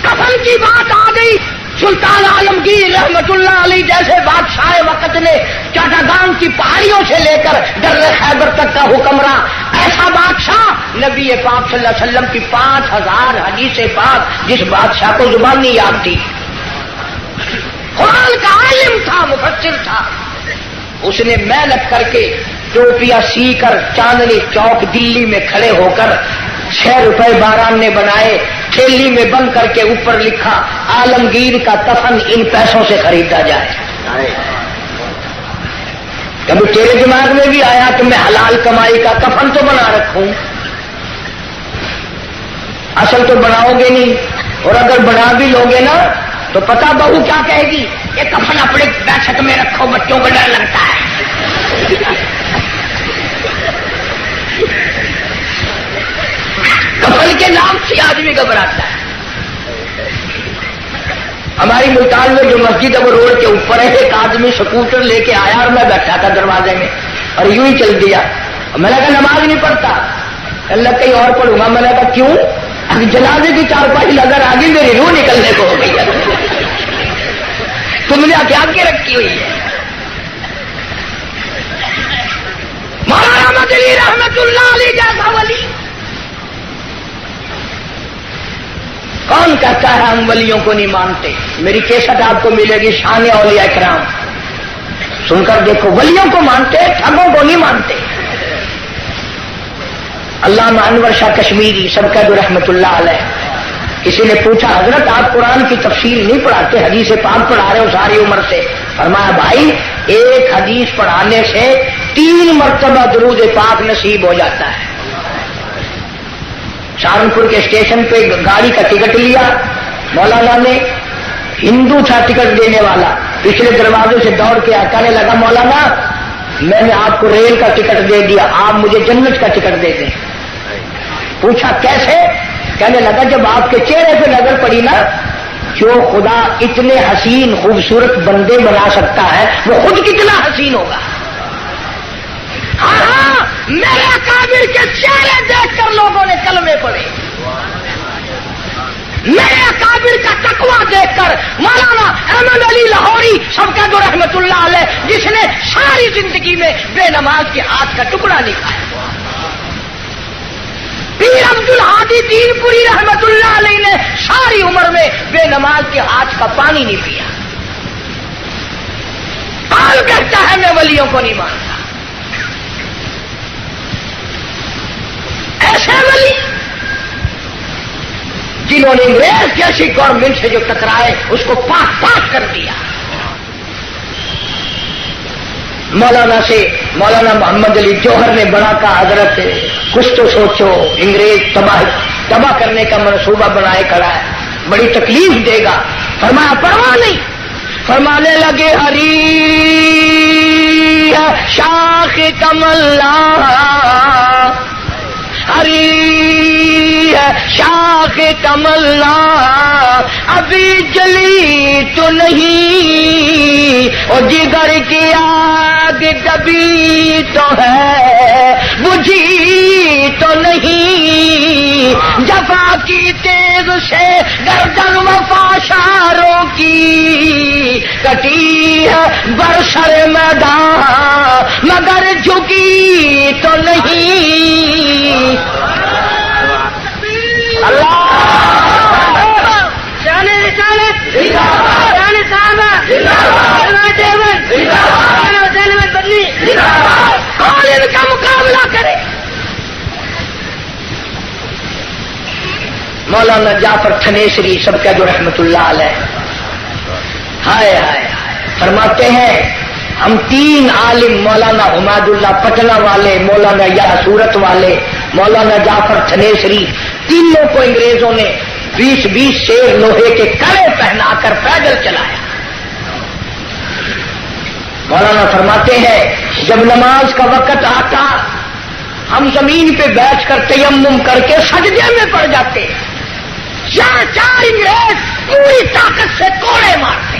کفن کی بات آ گئی. سلطان عالمگیر رحمت اللہ علیہ جیسے بادشاہ وقت نے چٹاگان کی پہاڑیوں سے لے کر در خیبر تک کا حکمراں، ایسا بادشاہ نبی پاک صلی اللہ علیہ وسلم کی 5000 حدیث پاک جس بادشاہ کو زبان نہیں یاد تھی، قرآن کا عالم تھا، مفسر تھا، اس نے محنت کر کے ٹوپیاں سی کر چاندنی چوک دلی میں کھڑے ہو کر 6 روپے باران نے بنائے، تھیلی میں بند کر کے اوپر لکھا عالمگیر کا کفن ان پیسوں سے خریدا جائے. کبھی تیرے دماغ میں بھی آیا کہ میں حلال کمائی کا کفن تو بنا رکھوں؟ اصل تو بناؤ گے نہیں، اور اگر بنا بھی لوگے نا تو پتہ بہو کیا کہے گی، یہ کفن اپنے بیٹھک میں رکھو بچوں کو ڈر لگتا ہے. کفن کے نام سے آدمی گھبراتا ہے. ہماری ملتان میں جو مسجد ہے وہ روڈ کے اوپر ہے. ایک آدمی سکوٹر لے کے آیا اور میں بیٹھا تھا دروازے میں اور یوں ہی چل دیا. میں نے کہا نماز نہیں پڑھتا. اللہ کہیں اور پڑھوں گا. میں نے کہا کیوں؟ ابھی جنازے کی چارپائی نظر آ گئی, میری روح نکلنے کو ہو گئی ہے. تم نے کیا کے رکھی ہوئی ہے؟ مولانا مدنی رحمت اللہ علیہ جیسا ولی کون کہتا ہے ہم ولیوں کو نہیں مانتے؟ میری کیسٹ آپ کو ملے گی شان اولیاء کرام, سن کر دیکھو. ولیوں کو مانتے, ٹھگوں کو نہیں مانتے. علامہ انور شاہ کشمیری سب کا رحمت اللہ علیہ, کسی نے پوچھا حضرت آپ قرآن کی تفسیر نہیں پڑھاتے, حدیث پاک پڑھا رہے ہو ساری عمر سے؟ فرمایا بھائی ایک حدیث پڑھانے سے 3 مرتبہ درود پاک نصیب ہو جاتا ہے. سہارنپور کے اسٹیشن پہ گاڑی کا ٹکٹ لیا مولانا نے, ہندو تھا ٹکٹ دینے والا, پچھلے دروازے سے دوڑ کے کہنے لگا مولانا میں نے آپ کو ریل کا ٹکٹ دے دیا, آپ مجھے جنت کا ٹکٹ دے دیں. پوچھا کیسے؟ کہنے لگا جب آپ کے چہرے پہ نظر پڑی نا, جو خدا اتنے حسین خوبصورت بندے بنا سکتا ہے وہ خود کتنا حسین ہوگا. ہاں میرے اکابر کے چہرے دیکھ کر لوگوں نے کلمے پڑھے, میرے اکابر کا تقویٰ دیکھ کر. مولانا احمد علی لاہوری سب کا رحمت اللہ علیہ, جس نے ساری زندگی میں بے نماز کے ہاتھ کا ٹکڑا نہیں کھایا. پیر عبد الحادی دین پوری رحمت اللہ علیہ نے ساری عمر میں بے نماز کے ہاتھ کا پانی نہیں پیا. کون کہتا ہے میں ولیوں کو نہیں مانتا؟ ایسے ولی جنہوں نے انگریز جیسی گورنمنٹ سے جو ٹکرائے اس کو پاک پاک کر دیا. مولانا سے مولانا محمد علی جوہر نے بڑا کہا حضرت کچھ تو سوچو, انگریز تباہ کرنے کا منصوبہ بنائے کھڑا ہے, بڑی تکلیف دے گا. فرمایا پرواہ نہیں. فرمانے لگے ہری شاخ کمل ہری شاخ کمل ابھی جلی تو نہیں, اور جگر کی آگ کبھی تو ہے بجھی تو نہیں. جفا کی تیز سے گردن وفاشاروں کی کٹی ہے برسر میدان مگر جھکی تو نہیں. اللہ کون ان کا مقابلہ کرے؟ مولانا جعفر تھنیسری سب کا جو رحمت اللہ علیہ, ہائے ہائے فرماتے ہیں ہم 3 عالم مولانا حماد اللہ پٹنہ والے, مولانا یا سورت والے, مولانا جعفر تھنیسری, تینوں کو انگریزوں نے 20 شیر لوہے کے کڑے پہنا کر پیدل چلایا. مولانا فرماتے ہیں جب نماز کا وقت آتا ہم زمین پہ بیٹھ کر تیمم کر کے سجدے میں پڑ جاتے. 4 انگریز پوری طاقت سے کوڑے مارتے.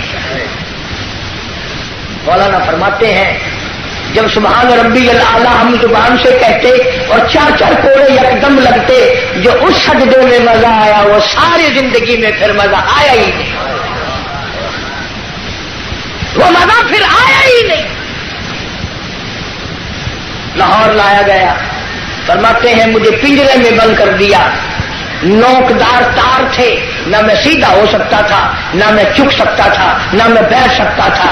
مولانا فرماتے ہیں جب سبحان ربی الاعلیٰ ہم زبان سے کہتے اور 4 کوڑے یکدم لگتے, جو اس سجدے میں مزہ آیا وہ ساری زندگی میں پھر مزہ آیا ہی نہیں, وہ مزہ پھر آیا ہی نہیں. لاہور لایا گیا, فرماتے ہیں مجھے پنجرے میں بند کر دیا, نوکدار تار تھے, نہ میں سیدھا ہو سکتا تھا, نہ میں جھک سکتا تھا, نہ میں بیٹھ سکتا تھا.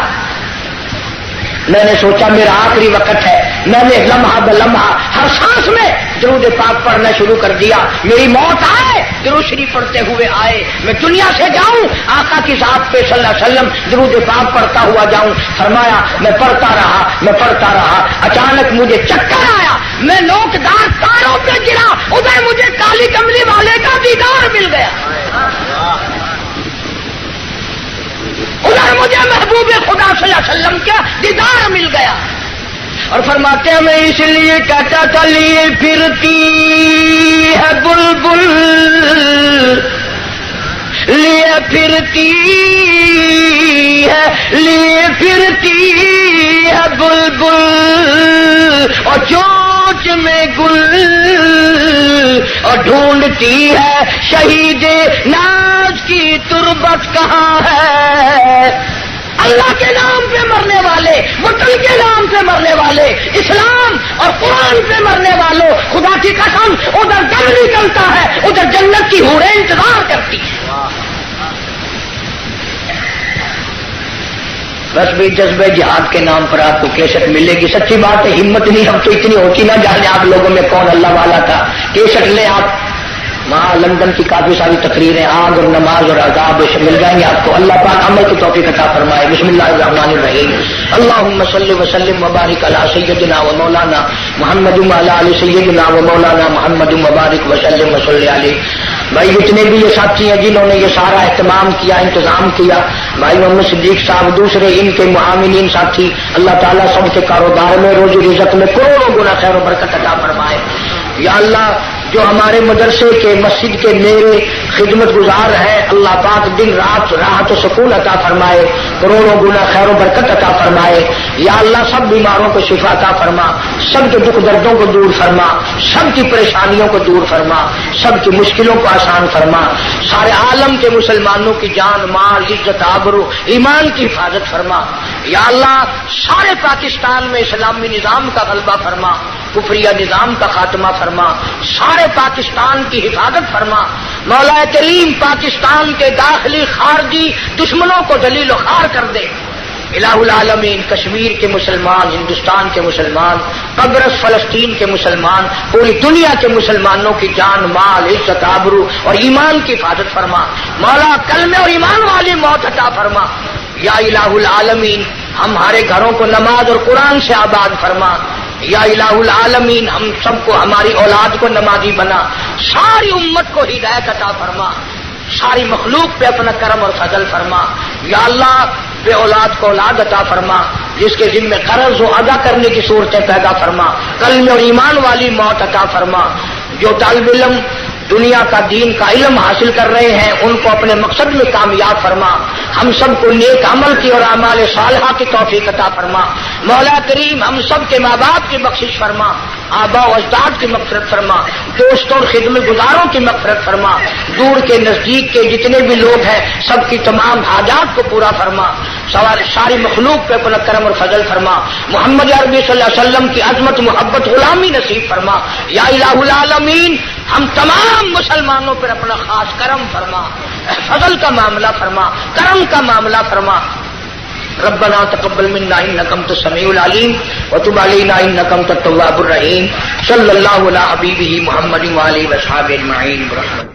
میں نے سوچا میرا آخری وقت ہے, میں نے لمحہ بلمحہ ہر سانس میں درود پاک پڑھنا شروع کر دیا. میری موت آئے درود شریف پڑھتے ہوئے آئے, میں دنیا سے جاؤں آقا کی ذات پہ صلی اللہ علیہ وسلم درود پاک پڑھتا ہوا جاؤں. فرمایا میں پڑھتا رہا, اچانک مجھے چکر آیا, میں نوکدار تاروں پہ گرا, ادھر مجھے کالی کملی والے کا دیدار مل گیا, ادھر مجھے محبوب خدا صلی اللہ علیہ وسلم کا دیدار مل گیا. اور فرماتے ہیں میں اس لیے کہتا تھا لیے پھرتی ہے بلبل, لیے پھرتی ہے بلبل, اور چوچ میں گل اور ڈھونڈتی ہے شہید ناز کی تربت کہاں ہے. اللہ کے نام پہ مرنے والے، وطن کے نام پہ مرنے والے، اسلام اور قرآن پہ مرنے والوں، خدا کی قسم ادھر دم نکلتا ہے، ادھر جنت کی حوریں انتظار کرتی ہیں. بس بھی جذبہ جہاد کے نام پر آپ کو کیسٹ ملے گی. سچی بات ہے، ہمت نہیں ہم تو اتنی ہوتی نہ جانے آپ لوگوں میں کون اللہ والا تھا. کیسٹ لیں آپ، وہاں لندن کی کافی ساری تقریریں آگ اور نماز اور عذاب مل جائیں گے آپ کو. اللہ پاک عمل کی توفیق عطا فرمائے. بسم اللہ الرحمن الرحیم. اللہم صلی وسلم وبارک علی سیدنا و مولانا محمد وعلی آل سیدنا و مولانا محمد وبارک وسلم وصلی علیہ. بھائی جتنے بھی یہ ساتھی ہیں جنہوں نے یہ سارا اہتمام کیا، انتظام کیا، بھائی محمد صدیق صاحب، دوسرے ان کے معاونین ساتھی، اللہ تعالیٰ سب کے کاروبار میں، روزی رزق میں کروڑوں گنا خیر و برکت عطا فرمائے. یا اللہ جو ہمارے مدرسے کے مسجد کے میرے خدمت گزار ہیں، اللہ پاک دن رات راحت و سکون عطا فرمائے، کروڑوں گنا خیر و برکت عطا فرمائے. یا اللہ سب بیماروں کو شفا عطا فرما، سب کے دکھ دردوں کو دور فرما، سب کی پریشانیوں کو دور فرما، سب کی مشکلوں کو آسان فرما. سارے عالم کے مسلمانوں کی جان مال عزت آبرو ایمان کی حفاظت فرما. یا اللہ سارے پاکستان میں اسلامی نظام کا غلبہ فرما، کفریہ نظام کا خاتمہ فرما، سارے پاکستان کی حفاظت فرما. مولا کریم پاکستان کے داخلی خارجی دشمنوں کو ذلیل و خوار کر دے. الہ العالمین کشمیر کے مسلمان، ہندوستان کے مسلمان، قبرص فلسطین کے مسلمان، پوری دنیا کے مسلمانوں کی جان مال عزت آبرو اور ایمان کی حفاظت فرما. مولا کلمے اور ایمان والی موت عطا فرما. یا الہ العالمین ہمارے گھروں کو نماز اور قرآن سے آباد فرما. یا الہ العالمین ہم سب کو، ہماری اولاد کو نمازی بنا. ساری امت کو ہدایت عطا فرما. ساری مخلوق پہ اپنا کرم اور فضل فرما. یا اللہ بے اولاد کو اولاد عطا فرما، جس کے ذمہ قرض ہو ادا کرنے کی صورتیں پیدا فرما. کلمے اور ایمان والی موت عطا فرما. جو طالب علم دنیا کا دین کا علم حاصل کر رہے ہیں ان کو اپنے مقصد میں کامیاب فرما. ہم سب کو نیک عمل کی اور اعمال صالحہ کی توفیق عطا فرما. مولا کریم ہم سب کے ماں باپ کی بخشش فرما، آباء و اجداد کی مغفرت فرما، دوستوں اور خدمت گزاروں کی مغفرت فرما. دور کے نزدیک کے جتنے بھی لوگ ہیں سب کی تمام حاجات کو پورا فرما. ساری مخلوق پہ اپنا کرم اور فضل فرما. محمد عربی صلی اللہ علیہ وسلم کی عظمت محبت غلامی نصیب فرما. یا الہ العالمین ہم تمام مسلمانوں پر اپنا خاص کرم فرما، فضل کا معاملہ فرما، کرم کا معاملہ فرما. ربنا تقبل منا انك انت السميع العليم وتب علينا انك انت التواب الرحيم. صلی اللہ علی حبیبہ محمد وآلہ وصحبہ اجمعین برحمتک.